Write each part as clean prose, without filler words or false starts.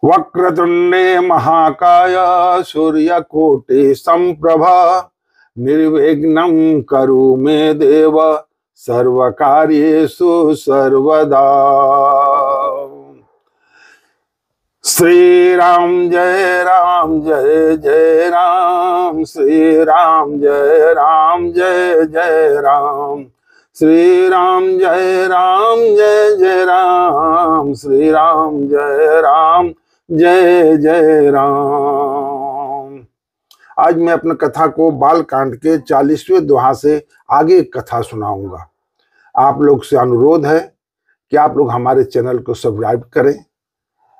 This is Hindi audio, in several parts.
वक्रतुंडे महाकाय सूर्यकोटि संप्रभा निर्विघ्नं कुरु मे देव सर्वकार्येषु सर्वदा। श्री राम जय राम, श्री राम जय जय राम, श्री राम जय राम, श्री राम जय राम। आज मैं अपनी कथा को बाल कांड के 40वें दोहा से आगे कथा सुनाऊंगा। आप लोग से अनुरोध है कि आप लोग हमारे चैनल को सब्सक्राइब करें।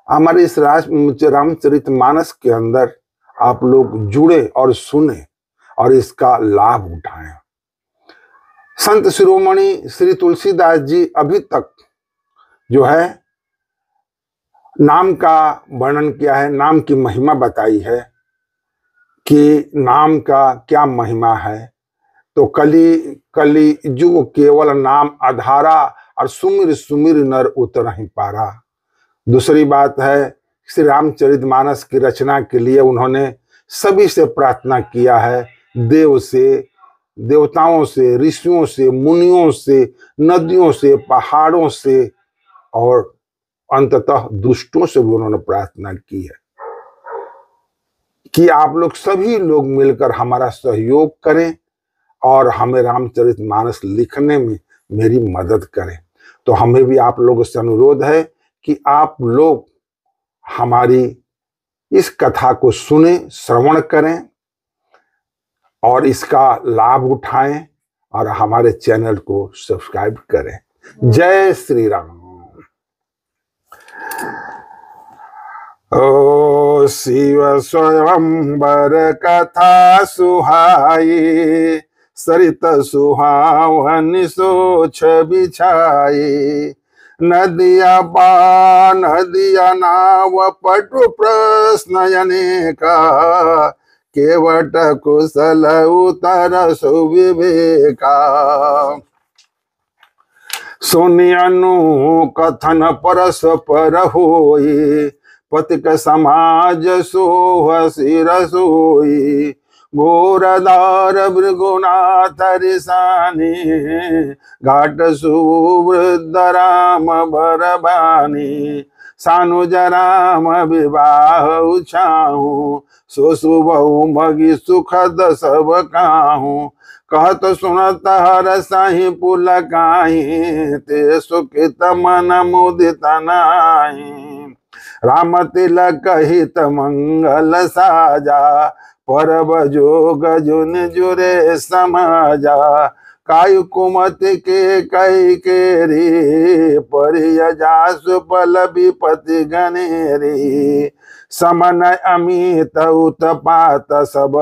हमारे इस रामचरितमानस के अंदर आप लोग जुड़े और सुने और इसका लाभ उठाएं। संत शिरोमणि श्री तुलसीदास जी अभी तक जो है नाम का वर्णन किया है, नाम की महिमा बताई है कि नाम का क्या महिमा है। तो कली युग केवल नाम आधारा और सुमिर सुमिर नर उतर नहीं पारा। दूसरी बात है, श्री रामचरितमानस की रचना के लिए उन्होंने सभी से प्रार्थना किया है, देव से, देवताओं से, ऋषियों से, मुनियों से, नदियों से, पहाड़ों से और अंततः दुष्टों से भी उन्होंने प्रार्थना की है कि आप लोग सभी लोग मिलकर हमारा सहयोग करें और हमें रामचरितमानस लिखने में मेरी मदद करें। तो हमें भी आप लोगों से अनुरोध है कि आप लोग हमारी इस कथा को सुने, श्रवण करें और इसका लाभ उठाएं और हमारे चैनल को सब्सक्राइब करें। जय श्री राम। ओ शिव स्वयंवर कथा सुहाई, सरित सुहावन सोच बिछाई, नदिया नाव पटु प्रश्न अनेका, केवट कुशल उतर सुविवेका। सुनियनु कथन परस्पर होई, पतिक समाज सोह सिर सोई, घोरदार भृगुनाथ रिसानी, घाट सुवृद्ध राम बरबानी, सानुज राम विवाह उछाहू, सो शुभऊ मगी सुखद सब काहू, कहत सुनत हर साही पुलकाही, ते सुखित मन मुदित नाही, राम तिलक हित मंगल साजा, परब जोग जुन जुरे समाजा, कायु कुमति के कई केरी, परिय जासु पल विपति गनेरी, समन अमित उत्पात सब,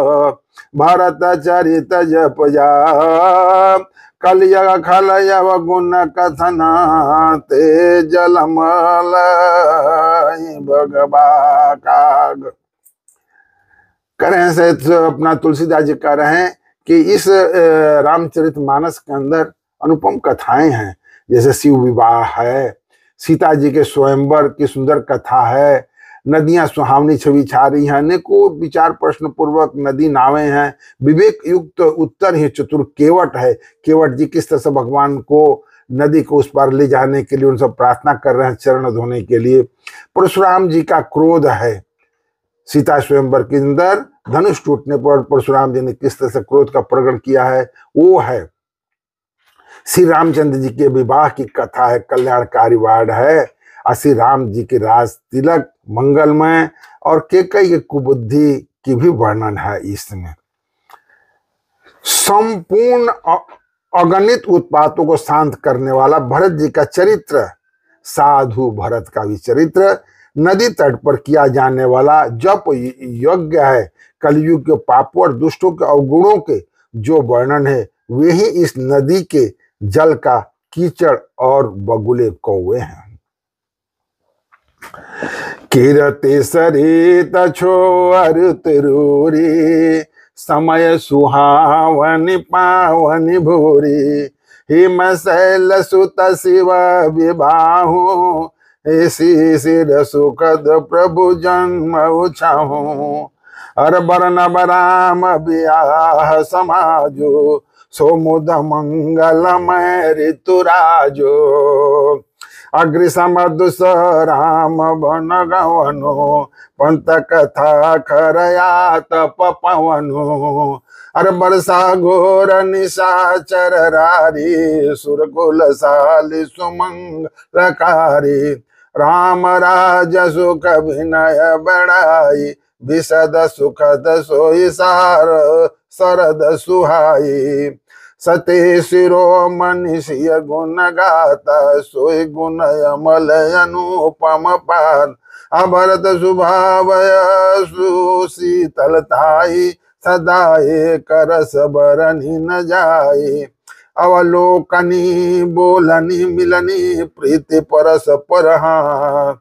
भरत चरित जप जा, कलियग खलयव गुण कथना, ते जलमल भगवा काग। करें से अपना तुलसीदास जी कह रहे हैं कि इस रामचरितमानस के अंदर अनुपम कथाएं हैं, जैसे शिव विवाह है, सीता जी के स्वयंवर की सुंदर कथा है, नदियां सुहावनी छवि छा रही हैं, अनेकों विचार प्रश्न पूर्वक नदी नावें हैं, विवेक युक्त उत्तर ही चतुर केवट है। केवट जी किस तरह से भगवान को नदी को उस पार ले जाने के लिए उनसे प्रार्थना कर रहे हैं, चरण धोने के लिए। परशुराम जी का क्रोध है, सीता स्वयंवर के अंदर धनुष टूटने पर परशुराम जी ने किस तरह से क्रोध का प्रकट किया है, वो है। श्री रामचंद्र जी के विवाह की कथा है, कल्याणकारी वार्ड है, और श्री राम जी के राज तिलक मंगलमय और केकई के कुबुद्धि की भी वर्णन है इसमें। संपूर्ण अगणित उत्पातों को शांत करने वाला भरत जी का चरित्र, साधु भरत का भी चरित्र, नदी तट पर किया जाने वाला जप यज्ञ है, कलयुग के पापों और दुष्टों के अवगुणों के जो वर्णन है वे ही इस नदी के जल का कीचड़ और बगुले कौवे हैं। कीरति सरित छोअर तिरूरी, समय सुहावन पावन भूरी, हिम शैल सुत शिव विबाहु, इसी सिर सुखद प्रभु जन्म उछाहूं। अर बरन बराम ब्याह समाजो, सोमुद मंगलमय ऋतुराजो। अग्रिसम दुसराम बन गवनो, पंत कथा खरया तप पवनो। अर बरसा घोर निशाचर रारी, सुरकुल साली सुमंगलकारी। राम राज सुख विनय बड़ाई, विशद सुखद सोई सार सरद सुहाई। सते शिरोमणि सिय गुण गाता, सोई गुण अमल अनुपम पार। अभरत स्वभावय सुशीतलताई, सदाए करस बरनि न जाए। अवलोकनी बोलनी मिलनी, प्रीति परस परहा।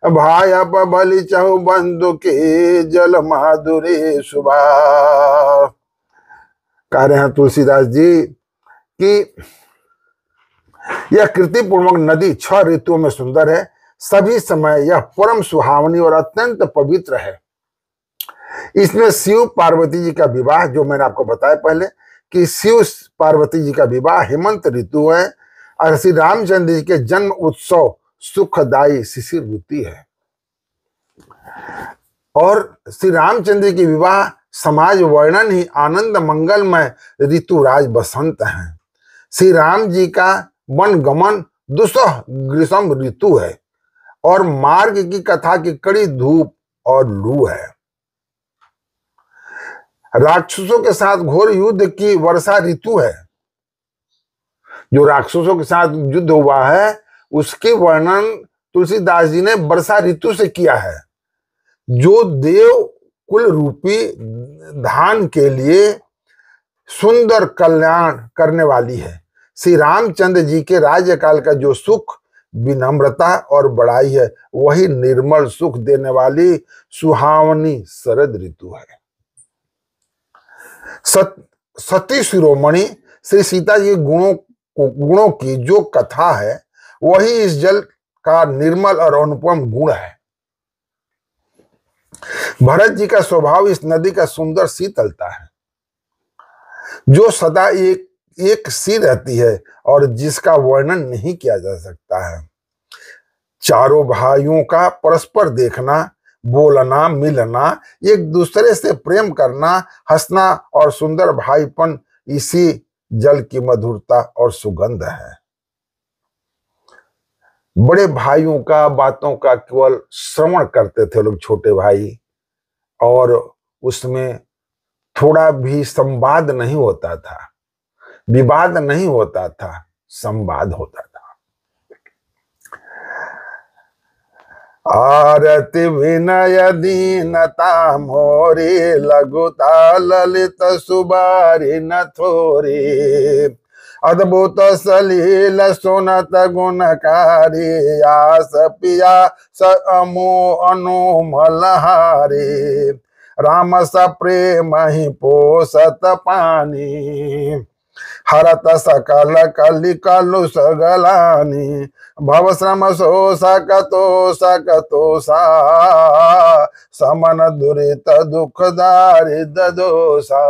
भायप बलि चहु बंधु के, जल माधुरी सुभा। कह रहे हैं तुलसीदास जी कि यह कृतिपूर्वक नदी 6 ऋतुओं में सुंदर है, सभी समय यह परम सुहावनी और अत्यंत पवित्र है। इसमें शिव पार्वती जी का विवाह, जो मैंने आपको बताया पहले कि शिव पार्वती जी का विवाह हेमंत ऋतु है, और श्री रामचंद्र जी के जन्म उत्सव सुखदायी शिशिर ऋतु है। और श्री रामचंद्र की विवाह समाज वर्णन ही आनंद मंगलमय ऋतुराज बसंत है। श्री राम जी का वन गमन दुसह ग्रीष्म ऋतु है, और मार्ग की कथा की कड़ी धूप और लू है। राक्षसों के साथ घोर युद्ध की वर्षा ऋतु है। जो राक्षसों के साथ युद्ध हुआ है उसके वर्णन तुलसीदास जी ने वर्षा ऋतु से किया है, जो देव कुल रूपी धान के लिए सुंदर कल्याण करने वाली है। श्री रामचंद्र जी के राज्यकाल का जो सुख, विनम्रता और बड़ाई है, वही निर्मल सुख देने वाली सुहावनी शरद ऋतु है। सती शिरोमणि श्री सीता जी गुणों की जो कथा है, वही इस जल का निर्मल और अनुपम गुण है। भरत जी का स्वभाव इस नदी का सुंदर शीतलता है, जो सदा एक सी रहती है और जिसका वर्णन नहीं किया जा सकता है। चारों भाइयों का परस्पर देखना, बोलना, मिलना, एक दूसरे से प्रेम करना, हंसना और सुंदर भाईपन, इसी जल की मधुरता और सुगंध है। बड़े भाइयों का बातों का केवल श्रवण करते थे लोग, छोटे भाई, और उसमें थोड़ा भी संवाद नहीं होता था, विवाद नहीं होता था, संवाद होता था। आरति विनय दीनता मोरी, लघुता ललित सुबारी न थोरी। अद्भुत सलील सुनत गुणकारी, आस पिया स अमो अनुमलहारी। राम स प्रेम ही पोसत पानी, हरत सकल कलि कलु सगलानी। भव श्रम सो सकतो सा, समन दुरित दुख दारिद्र दोषा।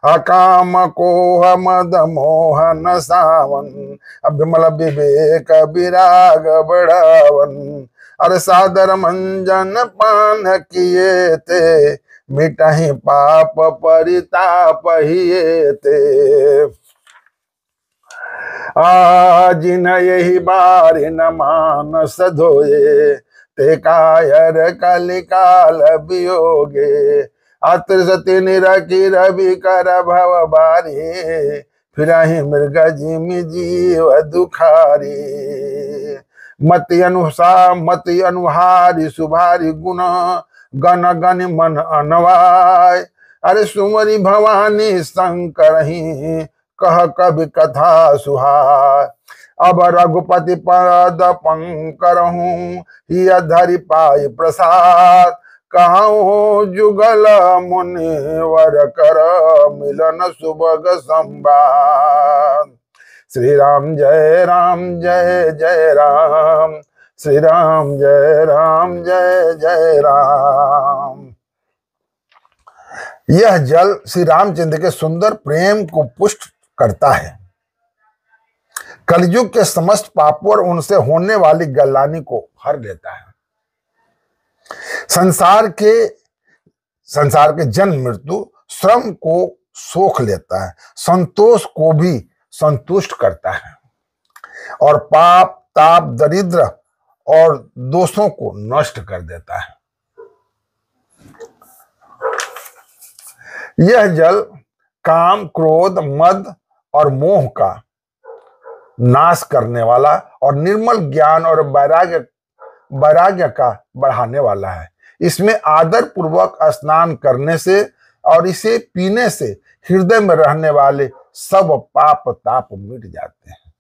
अकाम कोह मद मोहन सावन, विमल विवेक विराग बढ़ावन। अर सादर मंजन पान किए थे, मिटहि पाप परिताप हिए थे। जिन यही बार न मानस धोए, ते कायर कलिकाल वियोगे। अत्रिसति निरखी रवि कर भव बारी, फिरहि मृग जिमि जीव दुखारी। मति अनुहारी सुभारी गुण, गण गण मन अनवाय। अरे सुमरी भवानी शंकर ही, कह कवि कथा सुहाय। अब रघुपति पद पंकरहूँ, हिय धरि पाई प्रसाद। कहूँ जुगल मुनिवर कर, मिलन सुभग संवाद। श्री राम जय जय राम, श्री राम जय जय राम। यह जल श्री रामचंद्र के सुंदर प्रेम को पुष्ट करता है, कलयुग के समस्त पापों और उनसे होने वाली गलानी को हर लेता है, संसार के जन्म मृत्यु श्रम को सोख लेता है, संतोष को भी संतुष्ट करता है और पाप ताप दरिद्र और दोषों को नष्ट कर देता है। यह जल काम क्रोध मद और मोह का नाश करने वाला और निर्मल ज्ञान और वैराग्य का बढ़ाने वाला है। इसमें आदर पूर्वक स्नान करने से और इसे पीने से हृदय में रहने वाले सब पाप ताप मिट जाते हैं।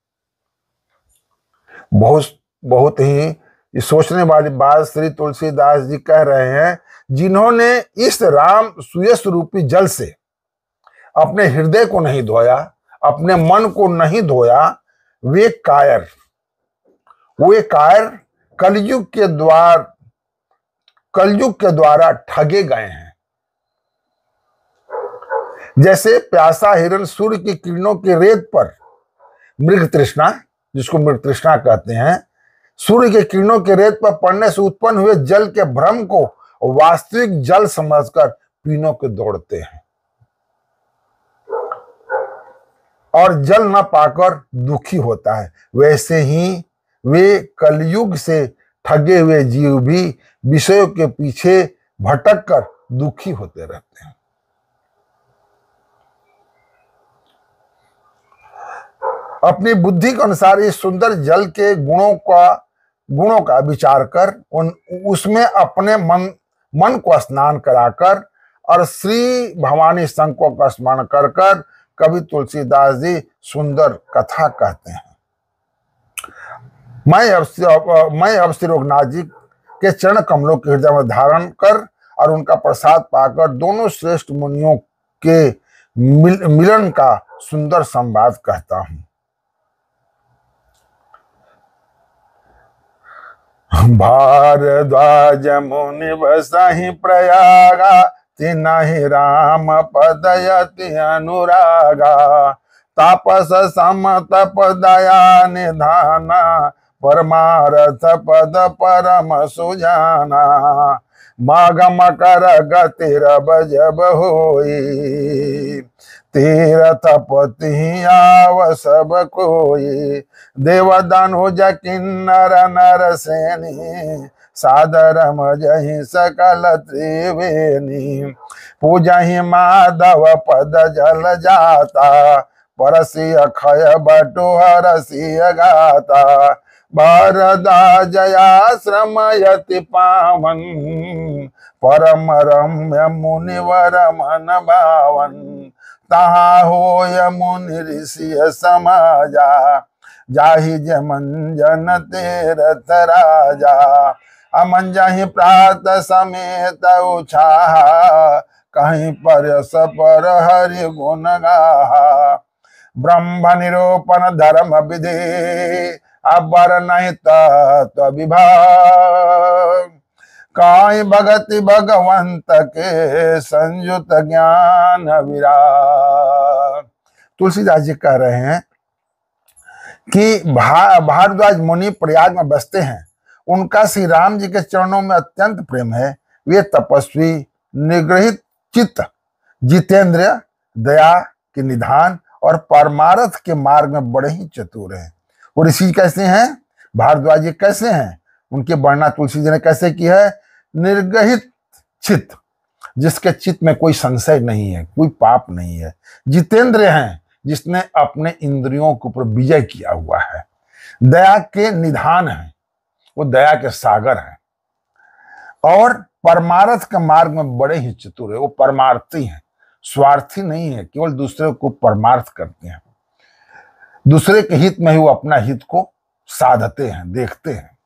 बहुत ही सोचने वाली बात श्री तुलसीदास जी कह रहे हैं, जिन्होंने इस राम सुयस रूपी जल से अपने हृदय को नहीं धोया, अपने मन को नहीं धोया, वे कायर कलयुग के द्वारा ठगे गए हैं। जैसे प्यासा हिरण सूर्य की किरणों के रेत पर मृग तृष्णा, जिसको मृग तृष्णा कहते हैं, सूर्य के किरणों के रेत पर पड़ने से उत्पन्न हुए जल के भ्रम को वास्तविक जल समझकर पीने को दौड़ते हैं और जल न पाकर दुखी होता है, वैसे ही वे कलयुग से ठगे हुए जीव भी विषयों के पीछे भटक कर दुखी होते रहते हैं। अपनी बुद्धि के अनुसार इस सुंदर जल के गुणों का विचार कर उसमें अपने मन को स्नान कराकर और श्री भवानी शंकर का स्मरण कर कर कवि तुलसीदास जी सुंदर कथा कहते हैं। मैं अब श्री रघुनाथ जी के चरण कमलों के हृदय में धारण कर और उनका प्रसाद पाकर दोनों श्रेष्ठ मुनियों के मिलन का सुंदर संवाद कहता हूं। भारद्वाज मुनि बसहि प्रयागा, तिनहि राम पदयति अनुरागा। तापस सम तप दया निधाना, परमारथ पद परम सुजाना। मागम कर गति रब जब होई, तीरथ पति आव सब कोई। देवदानुज किन्नर नर सेनी, सादर मजहि सकल त्रिवेणी। पूजहि माधव पद जल जाता, परसी अखय बटु हरसी गाता। भारद्वाजयाश्रम यति पावन, परम रम्य मुनिवर मन भावन। तहाँ होय मुनि ऋषि समाजा, जाहि जमंजन तीरथ राजा। अमंजहि प्रात समेत उछाहा, कहीं पर सपर हरि गुण गाहा। ब्रह्म निरूपण धर्म विधि, अबर नहीं तत्व विभाग। काई भगति भगवंत के, संयुत ज्ञान विराग। तुलसीदास जी कह रहे हैं कि भारद्वाज मुनि प्रयाग में बसते हैं, उनका श्री राम जी के चरणों में अत्यंत प्रेम है। वे तपस्वी, निग्रहित चित्त, जितेंद्र, दया के निधान और परमार्थ के मार्ग में बड़े ही चतुर हैं। और ऋषि कैसे हैं, भारद्वाज जी कैसे हैं, उनकी वर्णना तुलसी जी ने कैसे की है। निर्गहित चित्त, जिसके चित्त में कोई संशय नहीं है, कोई पाप नहीं है। जितेंद्र हैं, जिसने अपने इंद्रियों के ऊपर विजय किया हुआ है। दया के निधान है, वो दया के सागर हैं। और परमार्थ के मार्ग में बड़े ही चतुर है, वो परमार्थी हैं, स्वार्थी नहीं है, केवल दूसरे को परमार्थ करते हैं। दूसरे के हित में ही वो अपना हित को साधते हैं, देखते हैं।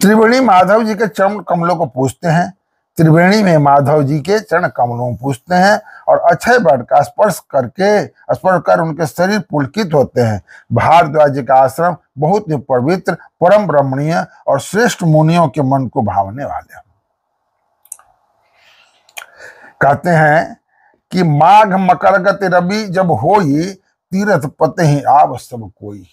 त्रिवेणी माधव जी के चरण कमलों को पूजते हैं, त्रिवेणी में माधव जी के चरण कमलों में पूछते हैं और अक्षय वट का स्पर्श कर उनके शरीर पुलकित होते हैं। भारद्वाज जी का आश्रम बहुत ही पवित्र, परम रमणीय और श्रेष्ठ मुनियों के मन को भावने वाले। कहते हैं कि माघ मकर गति रवि जब होई, तीर्थ पते ही आव सब कोई।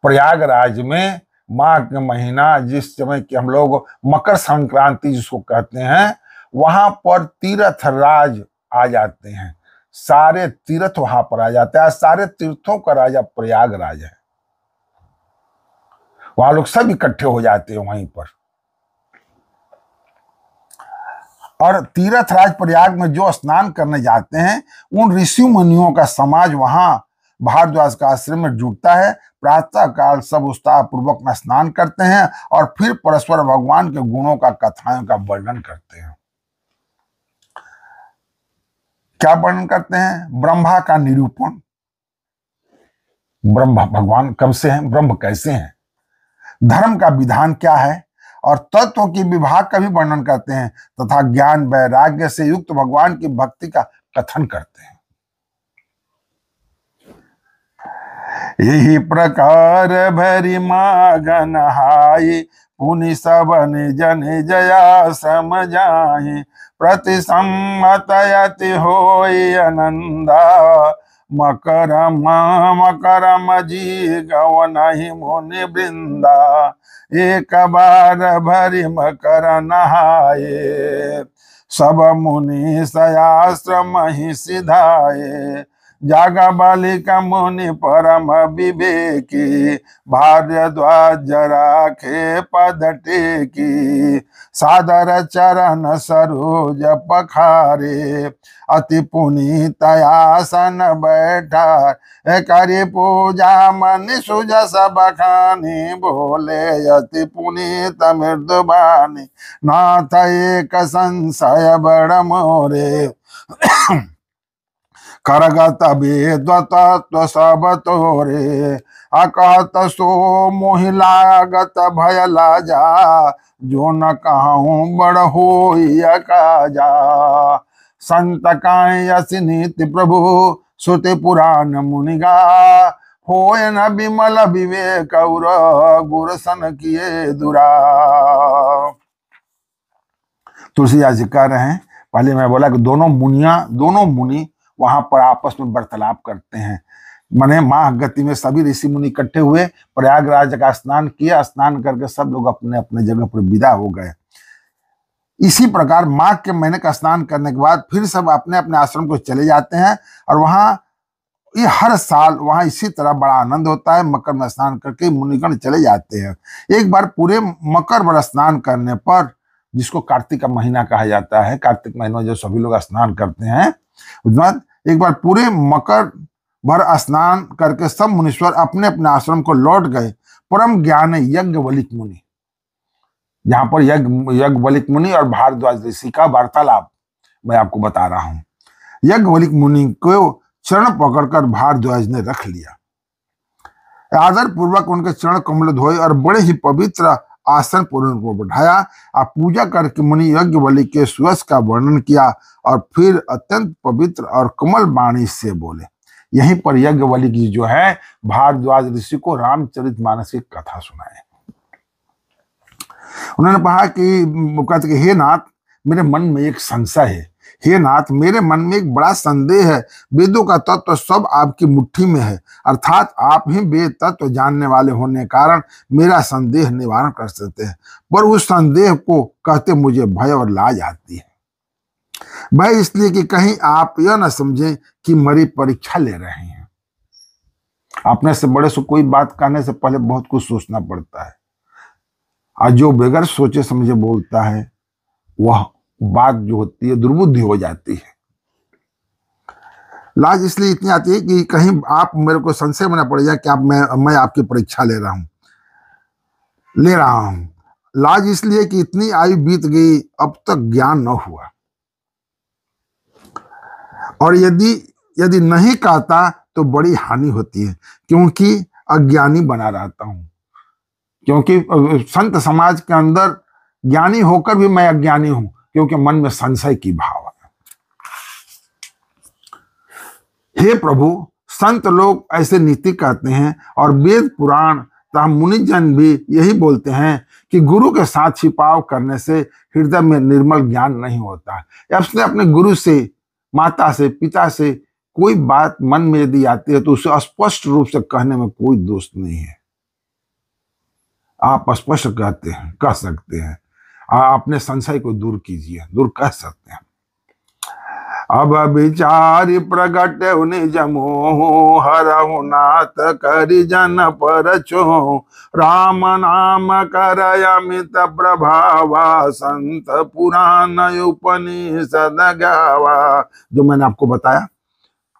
प्रयागराज में माघ के महीना, जिस समय कि हम लोग मकर संक्रांति जिसको कहते हैं, वहां पर तीर्थ राज आ जाते हैं। सारे तीर्थ वहां पर आ जाते हैं। सारे तीर्थों का राजा प्रयागराज है। वहां लोग सब इकट्ठे हो जाते हैं वहीं पर। और तीर्थराज प्रयाग में जो स्नान करने जाते हैं, उन ऋषि मुनियों का समाज वहां भारद्वाज का आश्रम में जुटता है। प्रातः काल सब उत्साह पूर्वक स्नान करते हैं और फिर परस्पर भगवान के गुणों का, कथाओं का वर्णन करते हैं। क्या वर्णन करते हैं? ब्रह्मा का निरूपण, ब्रह्म भगवान कब से हैं, ब्रह्म कैसे हैं, धर्म का विधान क्या है, और तत्व की विभाग का भी वर्णन करते हैं तथा ज्ञान वैराग्य से युक्त भगवान की भक्ति का कथन करते हैं। यही प्रकार भरी मागन हाई, पुनि सबन जन जया सम जाहि। प्रति सम्मतयति होई आनंदा, मकरम जी गवनहि मुनि वृंदा। एक बार भरी मकर नहाए, सब मुनि सयाश्रम ही सिधाए। जागा बालिका मुनि परम विवेकी, भारद्वाज राखे पद टेकी। सादर चरण सरोज पखारे, अति पुनीतयासन बैठा। करि पूजा मन सुज सब खानी, बोले अति पुनीत मृदुबानी। नाथ एक संशय बड़ मोरे, करगत वेद तत्व सब तोरे। अकहत सो मोहिलागत भय लाजा, जो न कहूँ बड़ होई काजा। संत काई यसी नीति प्रभु, सुति पुराण मुनिगा। होय न विमल विवेक और, गुरसन किए दुरा। तुलसीदास जी कह रहे हैं, पहले मैं बोला कि दोनों मुनि वहां पर आपस में वार्तालाप करते हैं। माने माघ गति में सभी ऋषि मुनि इकट्ठे हुए, प्रयागराज का स्नान किया। स्नान करके सब लोग अपने अपने जगह पर विदा हो गए। इसी प्रकार माघ के महीने का स्नान करने के बाद फिर सब अपने अपने आश्रम को चले जाते हैं। और वहां ये हर साल वहां इसी तरह बड़ा आनंद होता है। मकर में स्नान करके मुनिगण चले जाते हैं। एक बार पूरे मकर में स्नान करने पर, जिसको कार्तिक का महीना कहा जाता है, कार्तिक महीना जो सभी लोग स्नान करते हैं, उसके बाद एक बार पूरे मकर भर स्नान करके सब मुनीश्वर अपने अपने आश्रम को लौट गए। परम ज्ञान यज्ञवल्क्य मुनि, यहाँ पर यज्ञवल्क्य मुनि और भारद्वाज ऋषि का वार्तालाप मैं आपको बता रहा हूं। यज्ञवल्क्य मुनि को चरण पकड़कर भारद्वाज ने रख लिया। आदर पूर्वक उनके चरण कमल धोए और बड़े ही पवित्र आसन पर उनको बैठाया। आप पूजा करके मुनि यज्ञवल्क्य के सुयश का वर्णन किया और फिर अत्यंत पवित्र और कमल वाणी से बोले। यहीं पर यज्ञवल्क्य जी जो है भारद्वाज ऋषि को रामचरितमानस की कथा सुनाए। उन्होंने कहा कि हे नाथ, मेरे मन में एक संशय है। हे नाथ, मेरे मन में एक बड़ा संदेह है। वेदों का तत्व सब आपकी मुट्ठी में है, अर्थात आप ही वेद तत्व जानने वाले होने के कारण मेरा संदेह निवारण कर सकते हैं। पर उस संदेह को कहते मुझे भय और लाज आती है। भय इसलिए कि कहीं आप यह न समझें कि मेरी परीक्षा ले रहे हैं। अपने से बड़े से कोई बात कहने से पहले बहुत कुछ सोचना पड़ता है, और जो बगैर सोचे समझे बोलता है वह बात जो होती है दुर्बुद्धि हो जाती है। लाज इसलिए इतनी आती है कि कहीं आप मेरे को संशय में न पड़ जाए कि मैं आपकी परीक्षा ले रहा हूं। लाज इसलिए कि इतनी आयु बीत गई, अब तक ज्ञान न हुआ, और यदि नहीं कहता तो बड़ी हानि होती है, क्योंकि अज्ञानी बना रहता हूं। क्योंकि संत समाज के अंदर ज्ञानी होकर भी मैं अज्ञानी हूं, क्योंकि मन में संशय की भाव है। हे प्रभु, संत लोग ऐसे नीति कहते हैं और वेद पुराण तथा मुनिजन भी यही बोलते हैं कि गुरु के साथ छिपाव करने से हृदय में निर्मल ज्ञान नहीं होता है। इसलिए अपने गुरु से, माता से, पिता से कोई बात मन में यदि आती है तो उसे स्पष्ट रूप से कहने में कोई दोष नहीं है। आप स्पष्ट कहते हैं, कह सकते हैं, आप अपने संशय को दूर कीजिए, दूर कह सकते हैं। अब विचारि प्रगट निज मोह, हरहु नाथ करि जन पर छो, राम नाम कर अमित प्रभावा, संत पुराण उपनिषद गावा। जो मैंने आपको बताया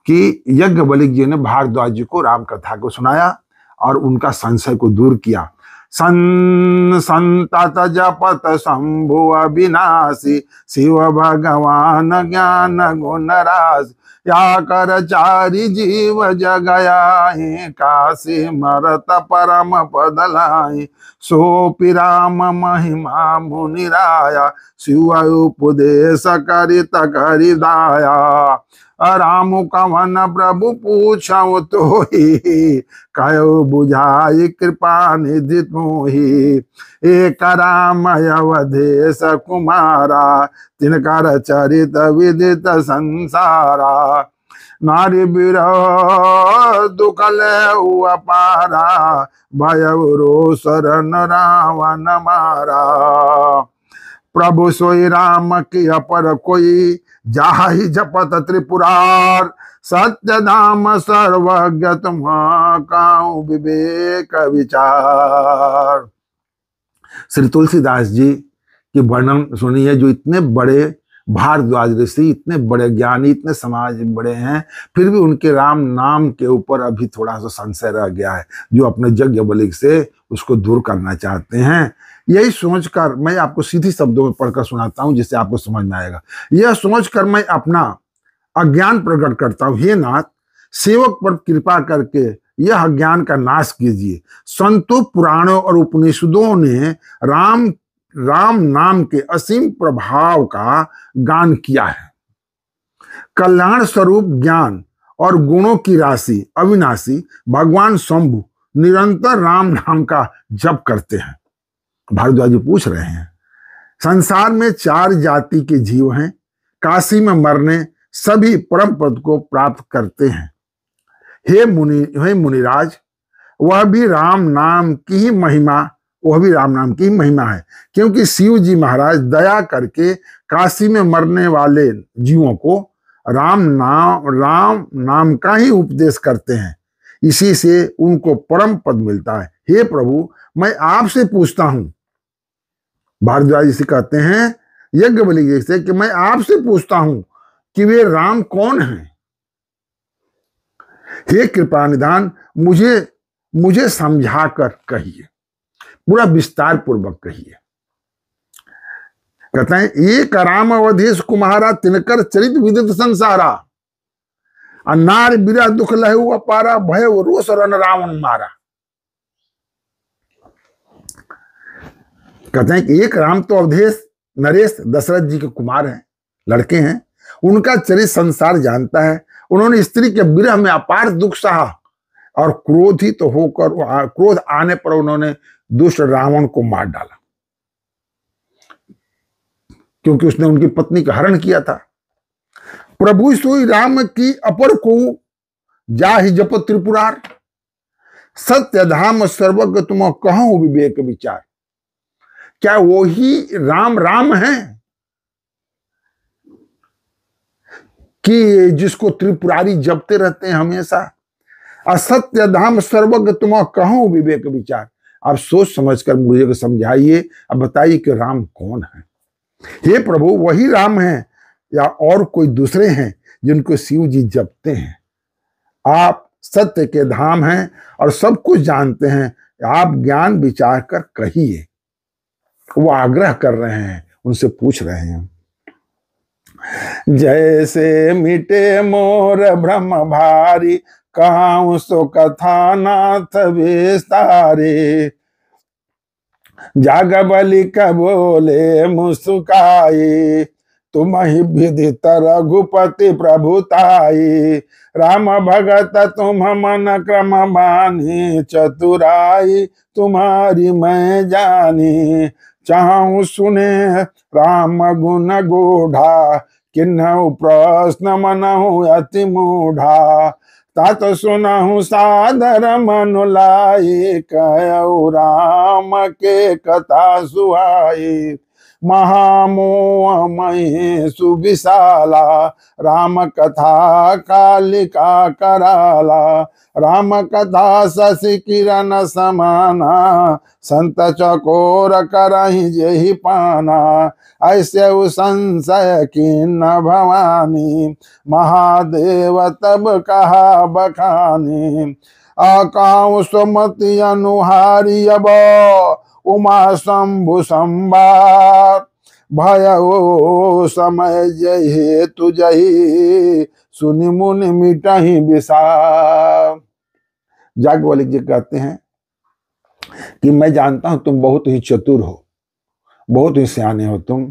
कि यज्ञवल्क्य जी ने भारद्वाज जी को राम कथा को सुनाया और उनका संशय को दूर किया। संतत जपत शंभु अविनाशी, शिव भगवान ज्ञान गुण राशि, या कर चारि जीव जगयाहि, काशी मरत परम पद लाई, सो राम महिमा मुनिराया, शिव उपदेश करित करिदाया। राम कवन प्रभु पूछऊ तो ही, कयो बुझाई कृपा निधि तुही, एक राम अवधेश कुमारा, तिनकर चरित विदित संसारा, नारी बिरह दुख लेउ अपारा, भयउ रोषरन रावण मारा। प्रभु सोई राम की अपर कोई, जाहि जपत त्रिपुरार, सत्य धाम सर्वज्ञ तुम्हां काऊ विवेक विचार। श्री तुलसीदास जी की वर्णन सुनिए, जो इतने बड़े भारद्वाज ऋषि, इतने बड़े ज्ञानी, इतने समाज बड़े हैं, फिर भी उनके राम नाम के ऊपर अभी थोड़ा सा संशय रह गया है, जो अपने यज्ञवल्क्य से उसको दूर करना चाहते हैं। यही सोचकर मैं आपको सीधी शब्दों में पढ़कर सुनाता हूं, जिससे आपको समझ में आएगा। यह सोचकर मैं अपना अज्ञान प्रकट करता हूं, हे नाथ, सेवक पर कृपा करके यह अज्ञान का नाश कीजिए। संतों, पुराणों और उपनिषदों ने राम नाम के असीम प्रभाव का गान किया है। कल्याण स्वरूप ज्ञान और गुणों की राशि अविनाशी भगवान शंभु निरंतर राम नाम का जप करते हैं। भारद्वाज जी पूछ रहे हैं, संसार में 4 जाति के जीव हैं, काशी में मरने सभी परम पद को प्राप्त करते हैं। हे मुनिराज, वह भी राम नाम की ही महिमा है, क्योंकि शिव जी महाराज दया करके काशी में मरने वाले जीवों को राम नाम का ही उपदेश करते हैं, इसी से उनको परम पद मिलता है। हे प्रभु, मैं आपसे पूछता हूं, भारद्वाज जी कहते हैं यज्ञवल्क्य से, कि मैं आपसे पूछता हूं कि वे राम कौन हैं। हे कृपा निधान, मुझे समझाकर कहिए, पूरा विस्तार पूर्वक कहिए। कहते हैं, एक राम अवधेश कुम्हारा, तिनकर चरित विदित संसारा, नार बिरा दुख लहु अपारा, भय रोष रन रावण मारा। कहते हैं कि एक राम तो अवधेश नरेश दशरथ जी के कुमार हैं, लड़के हैं, उनका चरित संसार जानता है। उन्होंने स्त्री के विरह में अपार दुख सहा और क्रोधित होकर, क्रोध आने पर उन्होंने दुष्ट रावण को मार डाला, क्योंकि उसने उनकी पत्नी का हरण किया था। प्रभु सोई राम की अपर को, जाहि जप त्रिपुरार, सत्य धाम सर्वज्ञ तुम कहूं विवेक विचार। क्या वो ही राम है कि जिसको त्रिपुरारी जपते रहते हैं हमेशा? असत्य धाम सर्वज्ञ तुम कहूं विवेक विचार। आप सोच समझकर मुझे समझाइए, अब बताइए कि राम कौन है। हे प्रभु, वही राम है या और कोई दूसरे हैं जिनको शिव जी जपते हैं? आप सत्य के धाम हैं और सब कुछ जानते हैं, आप ज्ञान विचार कर कहिए। वो आग्रह कर रहे हैं, उनसे पूछ रहे हैं। जैसे मिटे मोर भ्रम भारी, कहूं सो कथा नाथ विस्तारे, जागबलिक बोले मुस्काई, तुम ही विदित रघुपति प्रभुताई। राम भगत तुम मन क्रम बानी, चतुराई तुम्हारी मैं जानी। चाहूं सुने राम गुण गूढ़ा, किन्हु प्रश्न मनहु अति मूढ़ा। तात सुनहु सादर मनु लाई, कहु राम के कथा सुहाई। महामोह मही सुविशाला, राम कथा कालिका कराला। राम कथा शशि किरण समाना, संत चकोर करहि जेहि पाना। ऐसे संशय किन्न भवानी, महादेव तब कहा बखानी। आकाऊ सुमति अनुहारी अब, उमा शंभु संबार। भय ओ समय जहि तुझहि, सुनि मुनि मिटहि विसार। जागवलिक जी कहते हैं कि मैं जानता हूं तुम बहुत ही चतुर हो, बहुत ही सियाने हो तुम,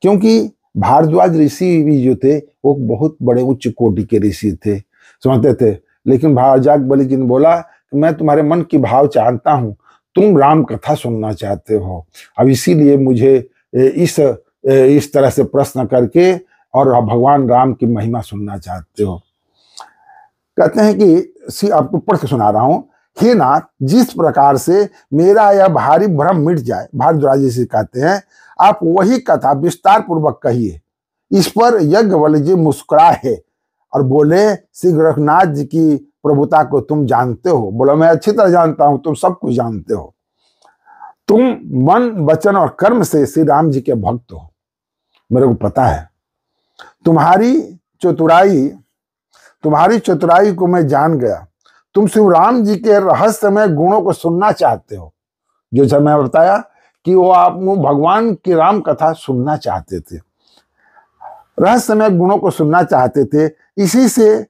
क्योंकि भारद्वाज ऋषि भी जो थे वो बहुत बड़े उच्च कोटि के ऋषि थे, समझते थे। लेकिन जागवलिक जी ने बोला कि मैं तुम्हारे मन की भाव जानता हूं, तुम राम कथा सुनना चाहते हो, अब इसीलिए मुझे इस तरह से प्रश्न करके और भगवान राम की महिमा सुनना चाहते हो। कहते हैं कि आपको पढ़ के सुना रहा हूं। हे नाथ, जिस प्रकार से मेरा यह भारी भ्रम मिट जाए, भारद्वाज जी से कहते हैं, आप वही कथा विस्तार पूर्वक कहिए। इस पर यज्ञवल्क्य जी मुस्कुराए और बोले, श्री गोरखनाथ जी की प्रभुता को तुम जानते हो? बोला, मैं अच्छी तरह जानता हूं, तुम सब कुछ जानते हो। तुम मन वचन और कर्म से श्री राम जी के भक्त हो, मेरे को पता है। तुम्हारी चतुराई को मैं जान गया। तुम श्री राम जी के रहस्यमय गुणों को सुनना चाहते हो, जो मैं बताया कि वो आप भगवान की राम कथा सुनना चाहते थे, रहस्यमय गुणों को सुनना चाहते थे। इसी से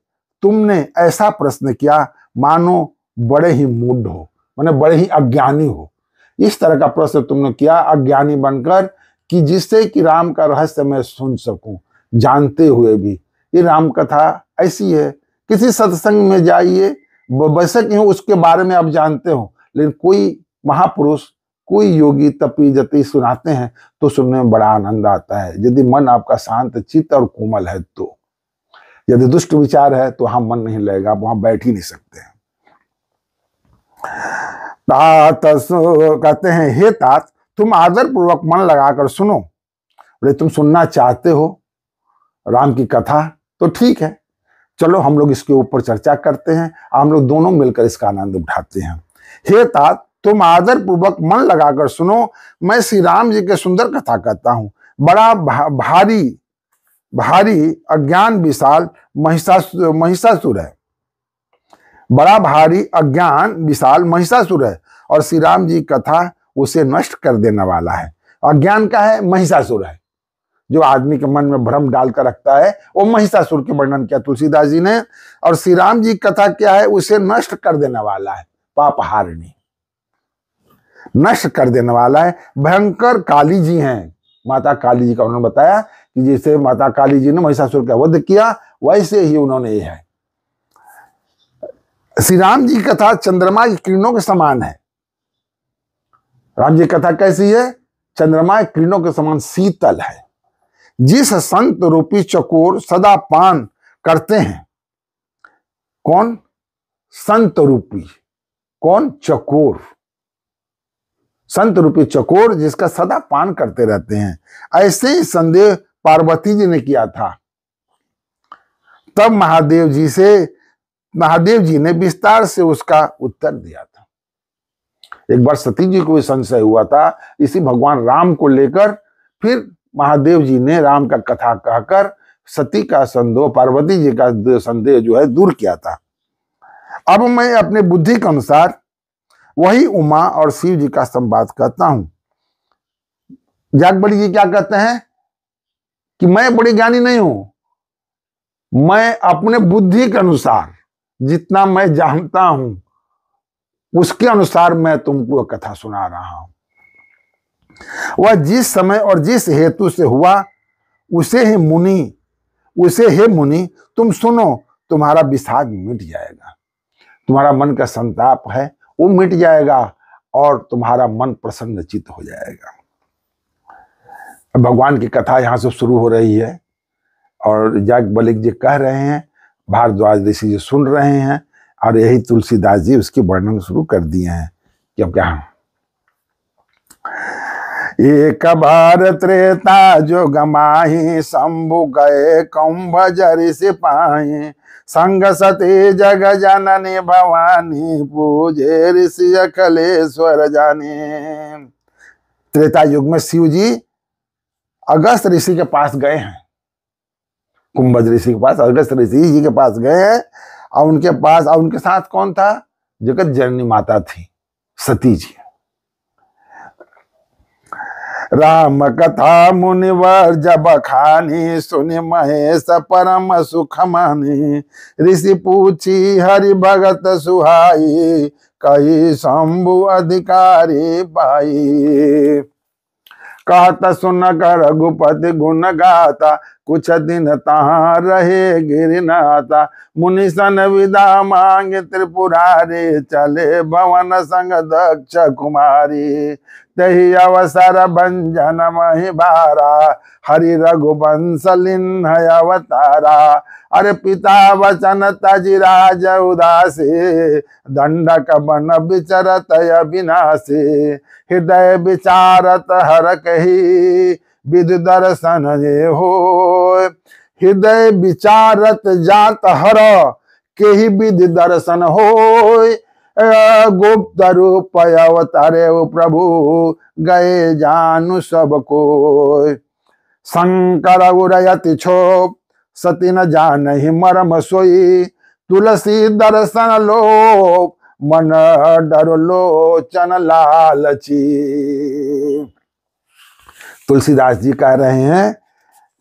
तुमने ऐसा प्रश्न किया मानो बड़े ही मूढ़ हो, माने बड़े ही अज्ञानी हो। इस तरह का प्रश्न तुमने किया अज्ञानी बनकर, कि जिससे कि राम का रहस्य मैं सुन सकूं, जानते हुए भी। ये राम कथा ऐसी है, किसी सत्संग में जाइए, वैसे कि उसके बारे में आप जानते हो, लेकिन कोई महापुरुष, कोई योगी तपी जति सुनाते हैं तो सुनने में बड़ा आनंद आता है, यदि मन आपका शांत चित्त और कोमल है तो। यदि दुष्ट विचार है तो वहां मन नहीं लगेगा, आप वहां बैठ ही नहीं सकते हैं। तात कहते हैं, हे तात, तुम आदर पूर्वक मन लगाकर सुनो। बोले, तुम सुनना चाहते हो राम की कथा, तो ठीक है, चलो हम लोग इसके ऊपर चर्चा करते हैं, हम लोग दोनों मिलकर इसका आनंद उठाते हैं। हे तात, तुम आदर पूर्वक मन लगाकर सुनो, मैं श्री राम जी के सुंदर कथा कहता हूं। बड़ा भारी अज्ञान विशाल महिषासुर है, बड़ा भारी अज्ञान विशाल महिषासुर है, और श्री राम जी कथा उसे नष्ट कर देने वाला है। अज्ञान का है, महिषासुर है, जो आदमी के मन में भ्रम डालकर रखता है, वो महिषासुर के वर्णन किया तुलसीदास जी ने। और श्री राम जी कथा क्या है, उसे नष्ट कर देने वाला है, पापहारिणी, नष्ट कर देने वाला है। भयंकर काली जी हैं, माता काली जी का उन्होंने बताया कि जैसे माता काली जी ने महिषासुर का वध किया, वैसे ही उन्होंने ये है। श्री राम जी कथा चंद्रमा की किरणों के समान है। राम जी कथा कैसी है? चंद्रमा की किरणों के समान शीतल है। जिस संत रूपी चकोर सदा पान करते हैं, कौन? संत रूपी, कौन? चकोर, संत रूपी चकोर जिसका सदा पान करते रहते हैं। ऐसे ही संदेह पार्वती जी ने किया था। तब महादेव जी ने विस्तार से उसका उत्तर दिया था। एक बार सती जी को भी संशय हुआ था इसी भगवान राम को लेकर, फिर महादेव जी ने राम का कथा कहकर सती का संदेह, पार्वती जी का संदेह जो है दूर किया था। अब मैं अपने बुद्धि के अनुसार वही उमा और शिव जी का संवाद कहता हूं। जागबली जी क्या कहते हैं कि मैं बड़ी ज्ञानी नहीं हूं, मैं अपने बुद्धि के अनुसार जितना मैं जानता हूं उसके अनुसार मैं तुमको कथा सुना रहा हूं। वह जिस समय और जिस हेतु से हुआ उसे हे मुनि तुम सुनो, तुम्हारा विषाद मिट जाएगा, तुम्हारा मन का संताप है वो मिट जाएगा और तुम्हारा मन प्रसन्नचित्त हो जाएगा। भगवान की कथा यहाँ से शुरू हो रही है और याज्ञवल्क्य जी कह रहे हैं, भारद्वाज ऋषि जी सुन रहे हैं और यही तुलसीदास जी उसकी वर्णन शुरू कर दिए हैं। क्यों क्या एक बार त्रेता जो गमाही, शंभु गए कुंभज ऋषि पाए, संग सती जग जननी भवानी, पूजे ऋषि अखिलेश्वर जाने। त्रेता युग में शिव जी अगस्त ऋषि के पास गए हैं, कुंभज ऋषि के पास, अगस्त ऋषि जी के पास गए हैं और उनके साथ कौन था? जगत जननी माता थी, सती जी। राम कथा मुनिवर जब खानी, सुनि महेश परम सुख मानी, ऋषि पूछी हरि भगत सुहाई, कही शंभु अधिकारी पाई। कहत सुन कर रघुपति गुण गाता, कुछ दिन तहाँ रहे गिरनाथा, मुनि सन विदा मांगे त्रिपुरारी, चले भवन संग दक्ष कुमारी। तही अवसर भंजन मही बारा, हरि रघुवंश लिन्ह अवतारा। अरे पिता वचन तज राज उदासी, दंडक बन विचरत अविनाशी, हृदय विचारत हर कही, विद दर्शन जे हो। हृदय विचारत जात हर केहि, विद दर्शन हो। गुप्त रूप अवतारे प्रभु, गए जानु सब को। शंकर उरयति क्षोभ, सती न जानहि मर्म सोई, तुलसी दर्शन लोभ, मन डर लोचन लालची। तुलसीदास जी कह रहे हैं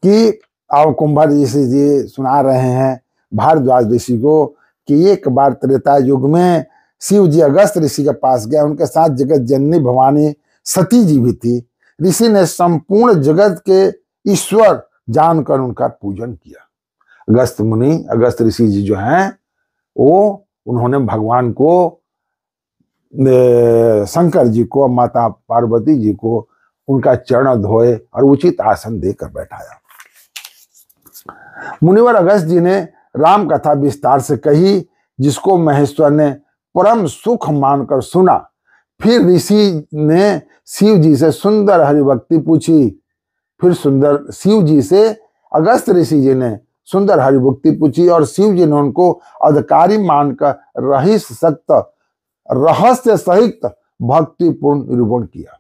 कि अब कुंभज ऋषि जी सुना रहे हैं भारद्वाज ऋषि को कि एक बार त्रेता युग में शिव जी अगस्त ऋषि के पास गए, उनके साथ जगत जननी भवानी सती जी भी थी। ऋषि ने संपूर्ण जगत के ईश्वर जानकर उनका पूजन किया। अगस्त मुनि, अगस्त ऋषि जी जो हैं वो उन्होंने भगवान को, शंकर जी को, माता पार्वती जी को उनका चरण धोए और उचित आसन देकर बैठाया। मुनिवर अगस्त जी ने राम कथा विस्तार से कही, जिसको महेश्वर ने परम सुख मानकर सुना। फिर ऋषि ने शिव जी से सुंदर हरिभक्ति पूछी। फिर शिव जी से अगस्त ऋषि जी ने सुंदर हरिभक्ति पूछी और शिव जी ने उनको अधिकारी मानकर रहस्य सहित भक्तिपूर्ण निरूपण किया।